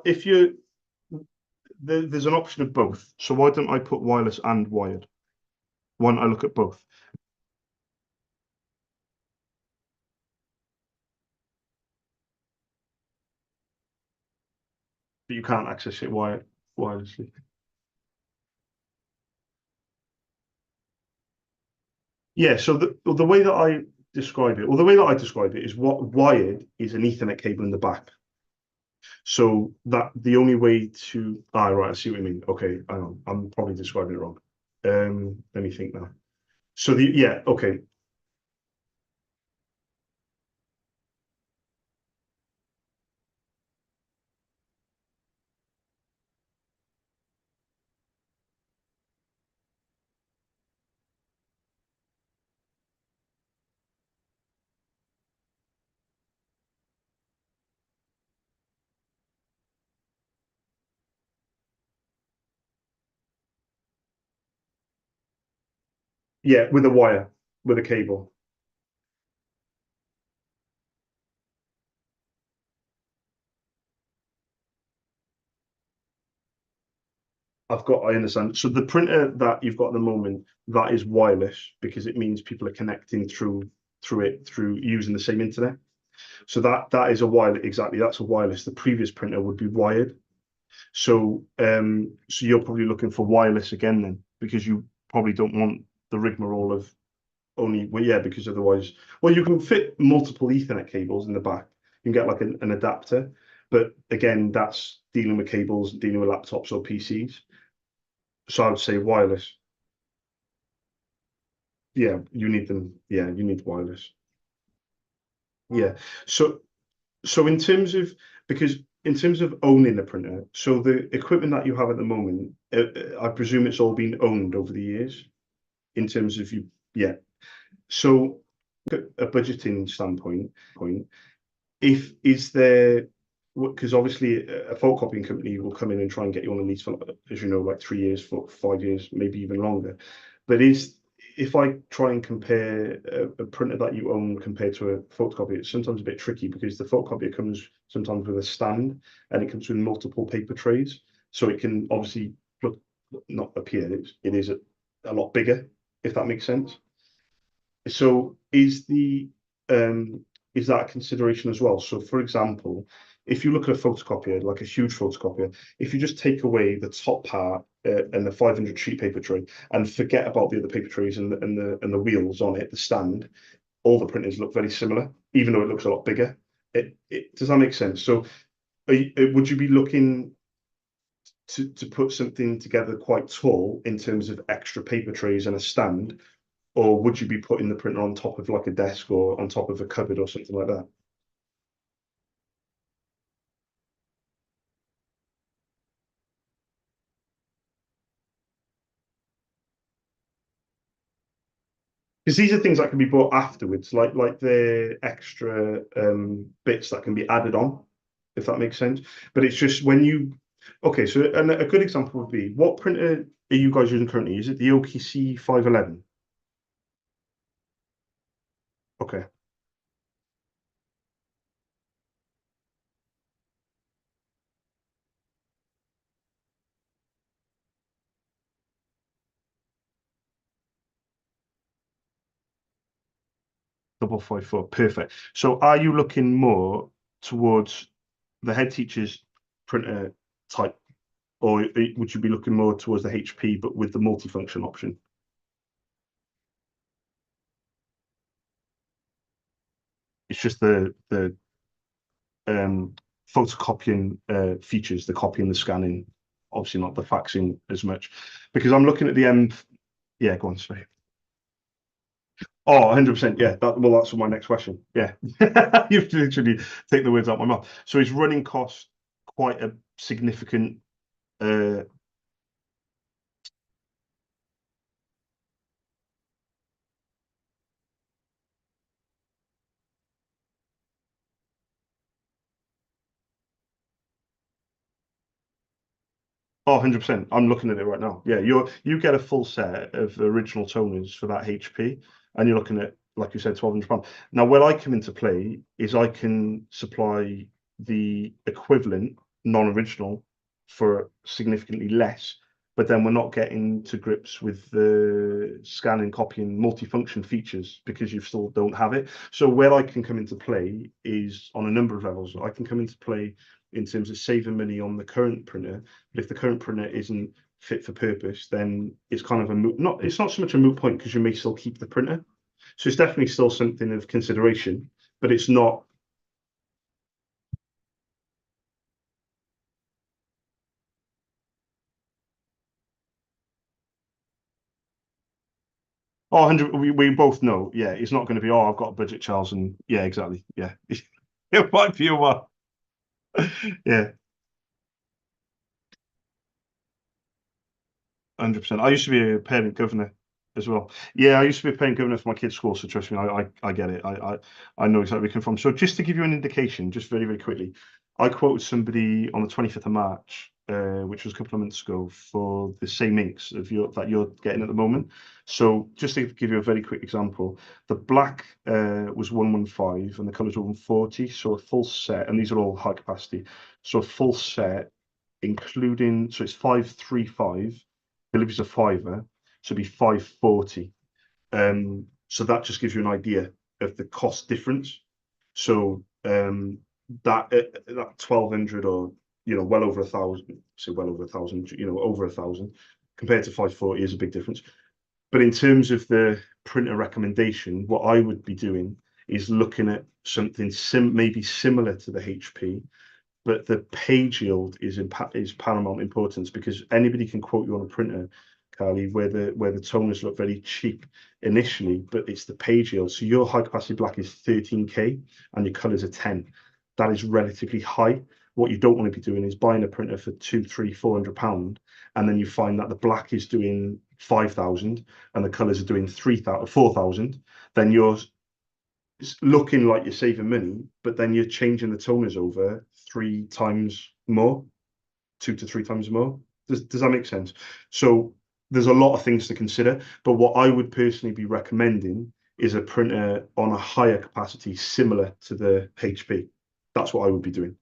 if you there's an option of both. So why don't I put wireless and wired? Why don't I look at both? But you can't access it wirelessly. Yeah, so the way that I describe it, or the way that I describe it is what wired is an Ethernet cable in the back. So that the only way to right, I see what you mean. Okay, hang on, I'm probably describing it wrong. Let me think now. So okay. Yeah, with a wire, with a cable. I understand. So the printer that you've got at the moment, that is wireless because it means people are connecting through using the same internet. So that is a wireless, exactly. That's a wireless. The previous printer would be wired. So you're probably looking for wireless again then, because you probably don't want the rigmarole of only, well, yeah, because otherwise, well, you can fit multiple Ethernet cables in the back. You can get like an adapter, but again, that's dealing with cables, dealing with laptops or PCs. So I would say wireless. Yeah, you need them. Yeah, you need wireless. Yeah. So so in terms of owning a printer, so the equipment that you have at the moment, I presume it's all been owned over the years in terms of you. Yeah. So a budgeting point, if is there, because obviously a photocopying company will come in and try and get you on a lease for, as you know, like 3 years, for 5 years, maybe even longer. But if I try and compare a printer that you own compared to a photocopier, it's sometimes a bit tricky because the photocopier comes sometimes with a stand and it comes with multiple paper trays. So it can obviously look, not appear, it is a lot bigger, if that makes sense. So is that a consideration as well? So for example, if you look at a photocopier, like a huge photocopier, if you just take away the top part and the 500 sheet paper tray and forget about the other paper trays and the wheels on it, the stand, all the printers look very similar, even though it looks a lot bigger. Does that make sense? So would you be looking to put something together quite tall in terms of extra paper trays and a stand, or would you be putting the printer on top of like a desk or on top of a cupboard or something like that? Because these are things that can be bought afterwards, like the extra bits that can be added on, if that makes sense. But it's just when you, okay, so and a good example would be, what printer are you guys using currently? Is it the OKC 511? Okay, 554, perfect. So are you looking more towards the head teacher's printer type, or would you be looking more towards the HP but with the multifunction option? It's just the photocopying features, the copying, the scanning, obviously not the faxing as much. Because I'm looking at the M. Yeah, go on, sorry. Oh, 100%. Yeah, that's my next question. Yeah. You've literally taken the words out of my mouth. So is running cost quite a significant Oh, 100%. I'm looking at it right now. Yeah, you get a full set of the original toners for that HP, and you're looking at, like you said, £1,200. Now, where I come into play is I can supply the equivalent non-original for significantly less, but then we're not getting to grips with the scanning, copying, multifunction features because you still don't have it. So where I can come into play is on a number of levels. I can come into play in terms of saving money on the current printer. But if the current printer isn't fit for purpose, then it's kind of a moot, not it's not so much a moot point because you may still keep the printer. So it's definitely still something of consideration, but it's not. Oh, 100, we both know, yeah, it's not going to be, oh, I've got a budget, Charles, and yeah, exactly, yeah. It might be a while. Yeah, 100%. I used to be a parent governor as well. Yeah, I used to be a parent governor for my kids' school, so trust me, I get it. I know exactly where you come from. So just to give you an indication, just very, very quickly, I quoted somebody on the 25th of March, which was a couple of months ago, for the same inks of that you're getting at the moment. So just to give you a very quick example, the black was 115 and the colours were 140. So a full set, and these are all high capacity. So a full set, including, so it's 535, deliveries a fiver, so it'd be 540. So that just gives you an idea of the cost difference. So that 1,200, or well over 1,000, say well over 1,000, over 1,000 compared to 540 is a big difference. But in terms of the printer recommendation, what I would be doing is looking at something maybe similar to the HP, but the page yield is paramount importance, because anybody can quote you on a printer, Carly, where the toners look very cheap initially, but it's the page yield. So your high capacity black is 13K and your colors are 10. That is relatively high. What you don't want to be doing is buying a printer for two, three, £400, and then you find that the black is doing 5,000 and the colors are doing 3,000, 4,000. Then it's looking like you're saving money, but then you're changing the toners over three times more, 2 to 3 times more. Does that make sense? So there's a lot of things to consider, but what I would personally be recommending is a printer on a higher capacity similar to the HP. That's what I would be doing.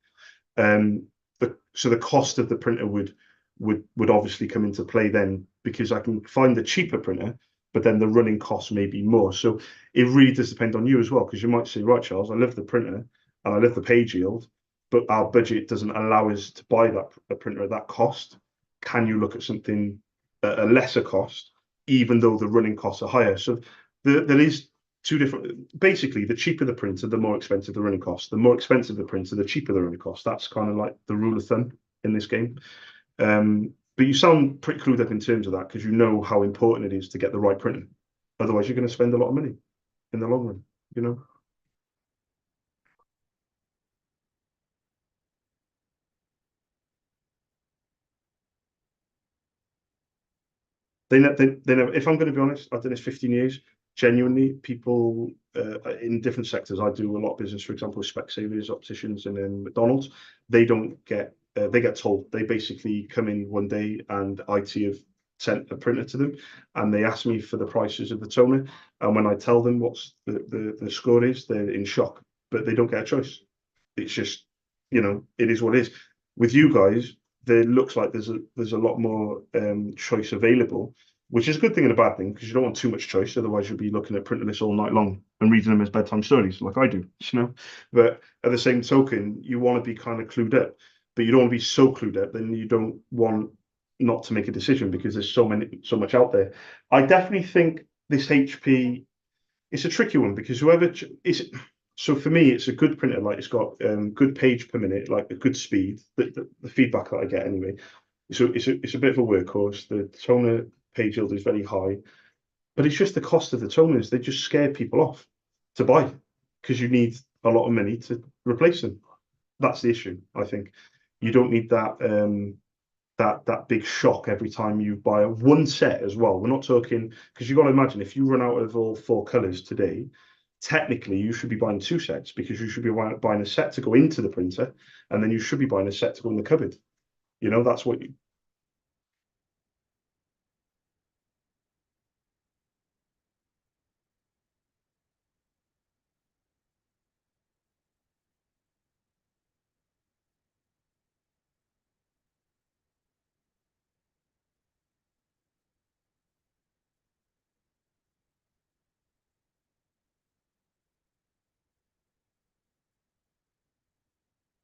So the cost of the printer would obviously come into play then, because I can find the cheaper printer, but then the running costs may be more. So it really does depend on you as well, because you might say, right, Charles, I love the printer and I love the page yield, but our budget doesn't allow us to buy a printer at that cost. Can you look at something at a lesser cost, even though the running costs are higher? So there is two different. Basically, the cheaper the printer, the more expensive the running cost. The more expensive the printer, the cheaper the running cost. That's kind of like the rule of thumb in this game. But you sound pretty clued up in terms of that, because you know how important it is to get the right printer. Otherwise, you're going to spend a lot of money in the long run, you know? If I'm going to be honest, I've done this 15 years. Genuinely, people in different sectors, I do a lot of business, for example, with Specsavers, opticians, and then McDonald's. They get told. They basically come in one day and IT have sent a printer to them, and they ask me for the prices of the toner. And when I tell them what's the score is, they're in shock, but they don't get a choice. It's just, it is what it is. With you guys, there looks like there's a lot more choice available, which is a good thing and a bad thing, because you don't want too much choice. Otherwise, you'll be looking at printing lists all night long and reading them as bedtime stories, like I do, But at the same token, you want to be kind of clued up, but you don't want to be so clued up, then you don't want not to make a decision, because there's so much out there. I definitely think this HP, it's a tricky one, because whoever is, so for me, it's a good printer. Like, it's got good page per minute, like a good speed. The feedback that I get anyway. So it's a bit of a workhorse. The toner page yield is very high, but it's just the cost of the toners. They just scare people off to buy, because you need a lot of money to replace them. That's the issue, I think. You don't need that big shock every time you buy one set as well. We're not talking because you've got to imagine if you run out of all four colors today, technically you should be buying two sets because you should be buying a set to go into the printer, and then you should be buying a set to go in the cupboard. That's what you.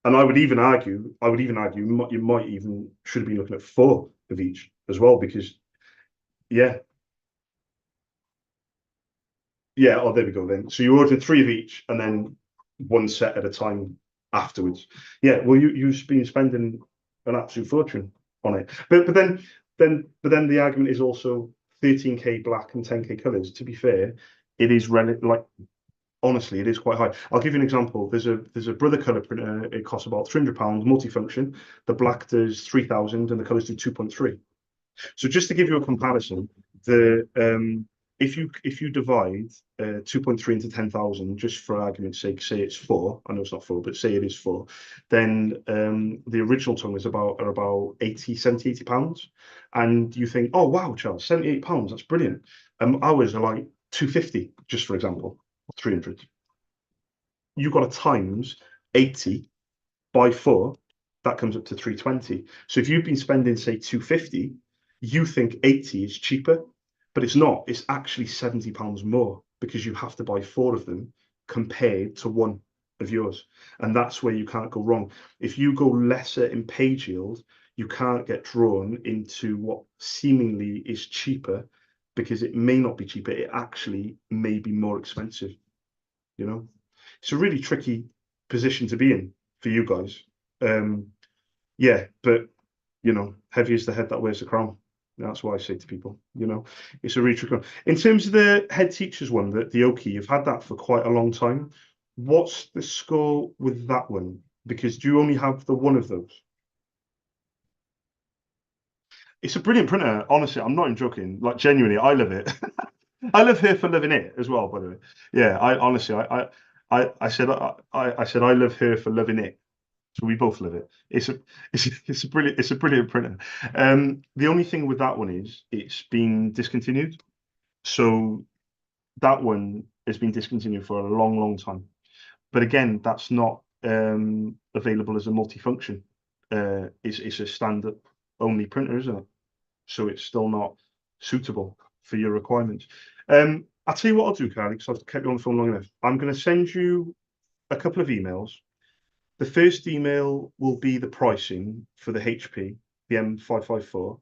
And I would even argue, you might even should be looking at four of each as well because yeah, yeah. Oh, there we go then. So you ordered three of each and then one set at a time afterwards. Yeah. Well, you've been spending an absolute fortune on it, but then the argument is also 13K black and 10K colors. To be fair, it is like honestly, it is quite high. I'll give you an example. There's a Brother color printer. It costs about £300, multifunction. The black does 3,000 and the colors do 2.3. So just to give you a comparison, the if you divide 2.3 into 10,000, just for argument's sake, say it's four. I know it's not four, but say it is four, then the original tongue is about 80, 70, 80 pounds. And you think, oh wow, Charles, £78, that's brilliant. Ours are like 250, just for example, 300. You've got to times 80 by four, that comes up to 320. So if you've been spending, say, 250, you think 80 is cheaper, but it's not. It's actually £70 more because you have to buy four of them compared to one of yours. And that's where you can't go wrong. If you go lesser in page yield, you can't get drawn into what seemingly is cheaper because it may not be cheaper. It actually may be more expensive, you know? It's a really tricky position to be in for you guys. Um, yeah, but heavy is the head that wears the crown. That's what I say to people. It's a really tricky one. In terms of the head teachers one, the Oki, you've had that for quite a long time. What's the score with that one? Because do you only have the one of those? It's a brilliant printer. Honestly, I'm not even joking. Like genuinely, I love it. I love her for loving it as well. By the way, yeah. I honestly, I said I love her for loving it. So we both love it. It's a brilliant printer. The only thing with that one is it's been discontinued. So that one has been discontinued for a long, long time. But again, that's not available as a multifunction. It's a standard only printer, isn't it? So it's still not suitable for your requirements. I'll tell you what I'll do, Carly, because I've kept you on the phone long enough. I'm going to send you a couple of emails. The first email will be the pricing for the HP, the M554,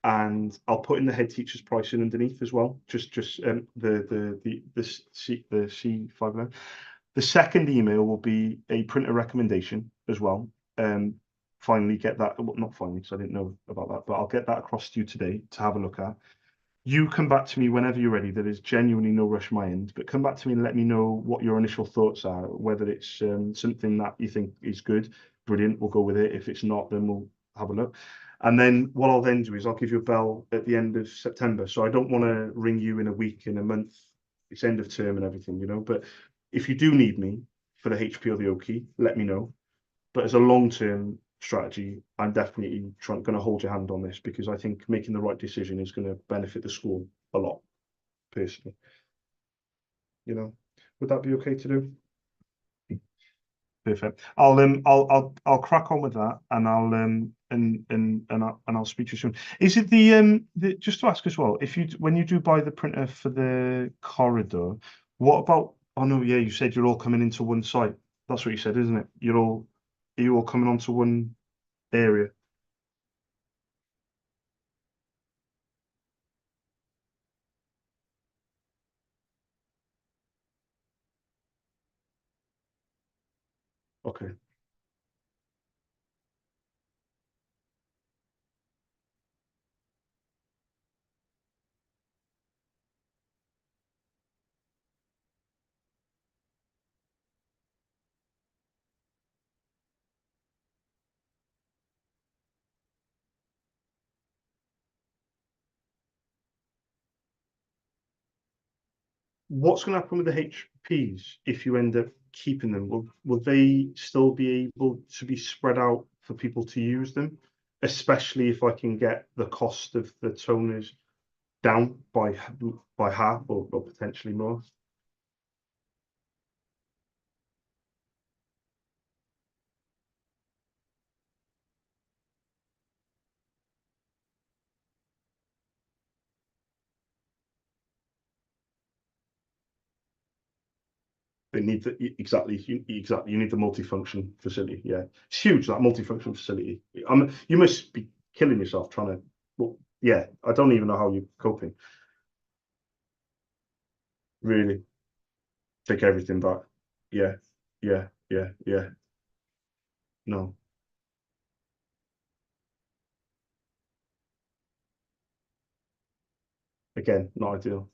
and I'll put in the head teacher's pricing underneath as well. Just the C50. The second email will be a printer recommendation as well. Finally get that, well, not finally because I didn't know about that, but I'll get that across to you today to have a look at. You come back to me whenever you're ready. There is genuinely no rush on my end, but come back to me and let me know what your initial thoughts are, whether it's something that you think is good, brilliant, we'll go with it. If it's not, then we'll have a look. And then what I'll then do is I'll give you a bell at the end of September. So I don't want to ring you in a week, in a month. It's end of term and everything. But if you do need me for the HP or the Oki, let me know. But as a long-term strategy, I'm definitely going to hold your hand on this because I think making the right decision is going to benefit the school a lot, personally. Would that be okay to do? Perfect. I'll crack on with that, and I'll speak to you soon. Is it just to ask as well, if when you do buy the printer for the corridor, what about? Oh no, yeah, you said you're all coming into one site. That's what you said, isn't it? Are you all coming onto one area? Okay. what's going to happen with the HPs if you end up keeping them? Will they still be able to be spread out for people to use them, especially if I can get the cost of the toners down by half or potentially more? They need exactly exactly. You need the multifunction facility. Yeah, it's huge, that multifunction facility. You must be killing yourself trying to. Well, yeah, I don't even know how you're coping. Really, take everything back. Yeah, yeah, yeah, yeah. No, again, not ideal.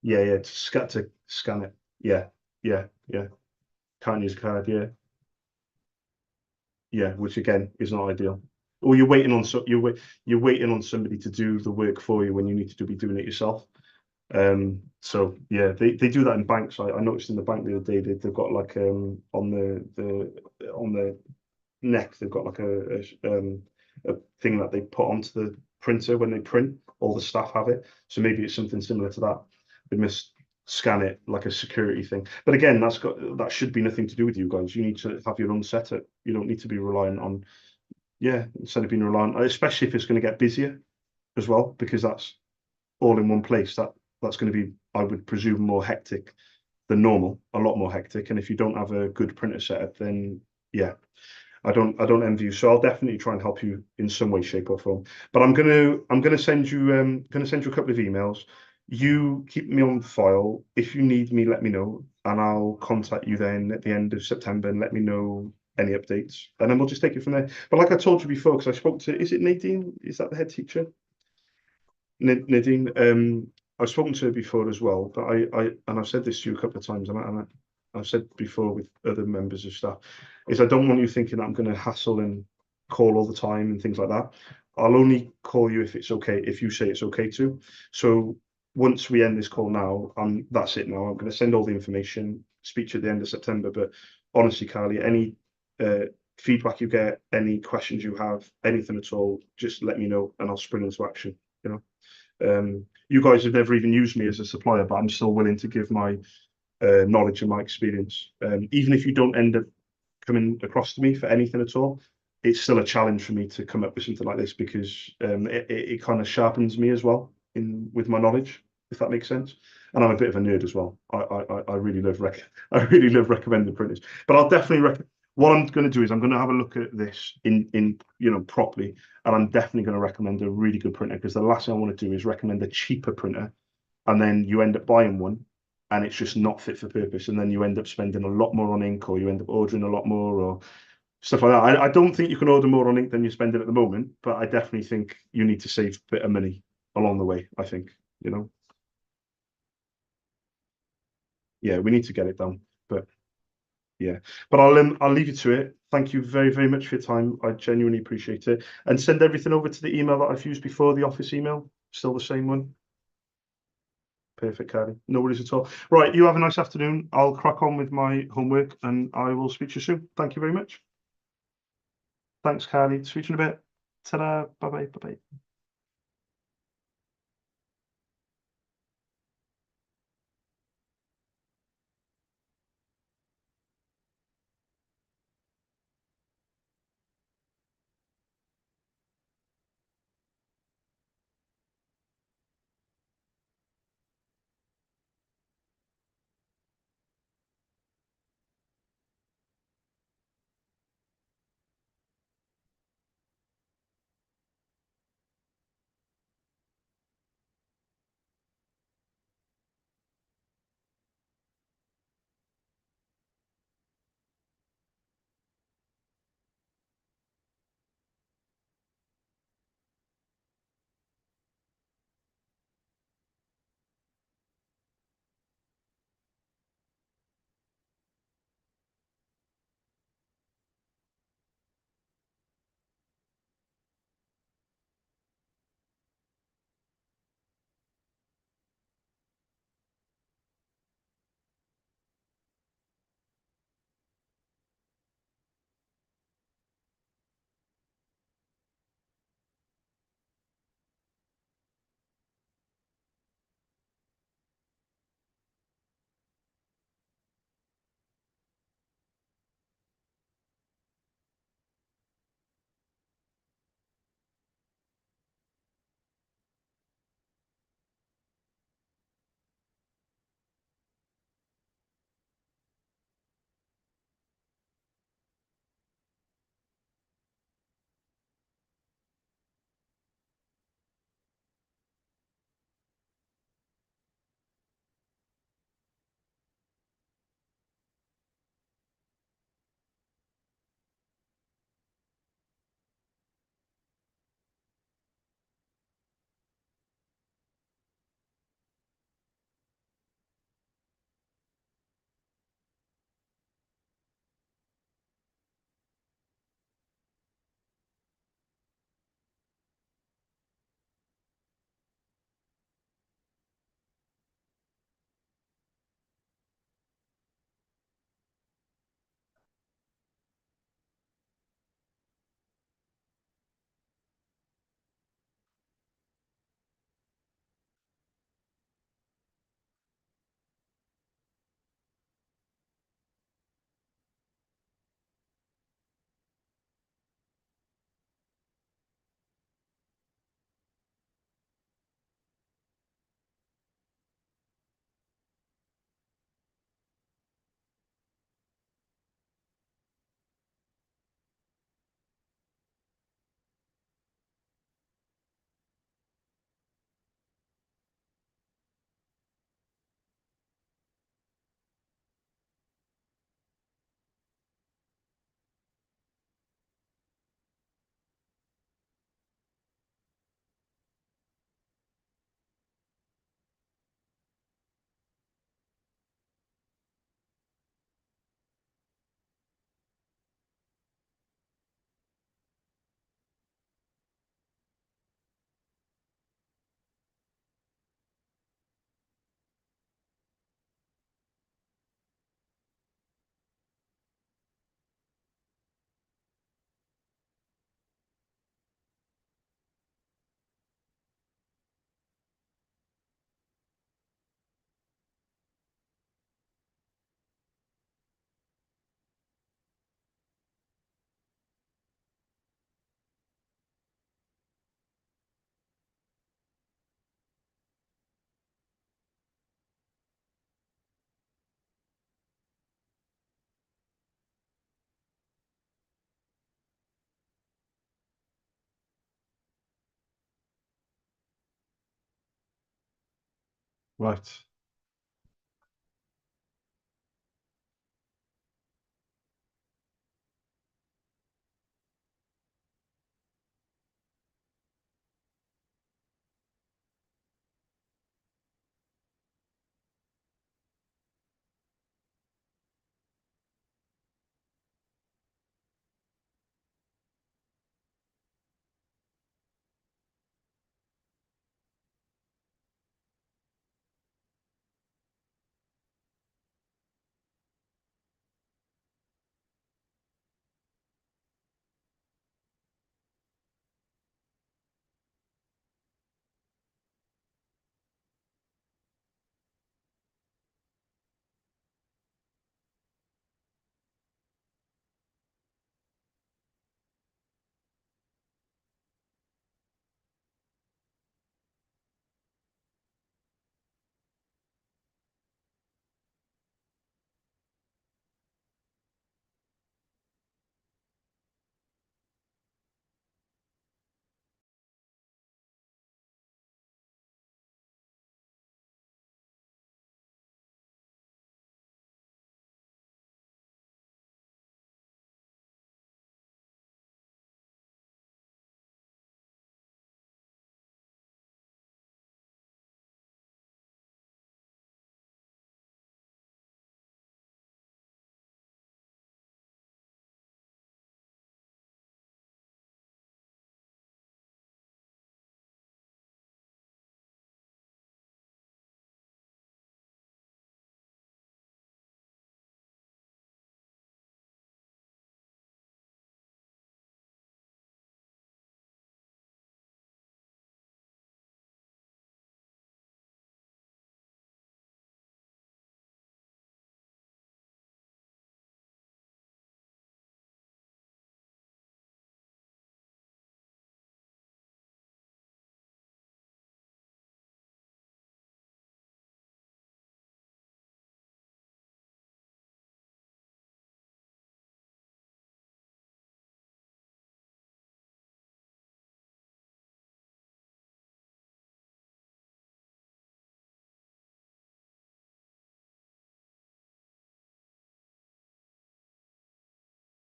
Yeah, yeah. To scan it. Yeah, yeah, yeah. Can't use a card. Yeah, yeah. Which again is not ideal. Or you're waiting on you're waiting on somebody to do the work for you when you need to be doing it yourself. So yeah, they do that in banks. I noticed in the bank the other day they've got like on on the neck they've got like a thing that they put onto the printer when they print. All the staff have it, so maybe it's something similar to that. They must scan it like a security thing. But again, that should be nothing to do with you guys. You need to have your own setup. You don't need to be reliant on, yeah, instead of being reliant, especially if it's going to get busier as well, because that's all in one place. That's going to be, I would presume, more hectic than normal, a lot more hectic. And if you don't have a good printer setup, then yeah, I don't envy you. So I'll definitely try and help you in some way, shape, or form. But I'm gonna send you a couple of emails. You keep me on file. If you need me, let me know, and I'll contact you then at the end of September and let me know any updates, and then we'll just take it from there. But like I told you before, because I spoke to, is it Nadine? Is that the head teacher? Nadine, I've spoken to her before as well, but and I've said this to you a couple of times, I've said before with other members of staff, is I don't want you thinking that I'm going to hassle and call all the time and things like that. I'll only call you if it's okay, if you say it's okay to. So once we end this call now, that's it now. I'm going to send all the information, speak to you at the end of September. But honestly, Carly, any uh, feedback you get, any questions you have, anything at all, just let me know and I'll spring into action. You know. You guys have never even used me as a supplier, but I'm still willing to give my knowledge and my experience. Even if you don't end up coming across to me for anything at all, it's still a challenge for me to come up with something like this because it kind of sharpens me as well in with my knowledge, if that makes sense. And I'm a bit of a nerd as well. I really love I really love recommending printers. But I'll definitely what I'm going to do is I'm going to have a look at this in properly, and I'm definitely going to recommend a really good printer because the last thing I want to do is recommend a cheaper printer and then you end up buying one and it's just not fit for purpose, and then you end up spending a lot more on ink, or you end up ordering a lot more, or stuff like that. I don't think you can order more on ink than you're spending at the moment, but I definitely think you need to save a bit of money along the way. I think, you know, yeah, we need to get it done. But yeah, but I'll leave you to it. Thank you very, very much for your time. I genuinely appreciate it. And send everything over to the email that I've used before, the office email. Still the same one. Perfect, Carly. No worries at all. Right, you have a nice afternoon. I'll crack on with my homework and I will speak to you soon. Thank you very much. Thanks, Carly. Speak to you in a bit. Ta-da. Bye-bye. Bye-bye. Right.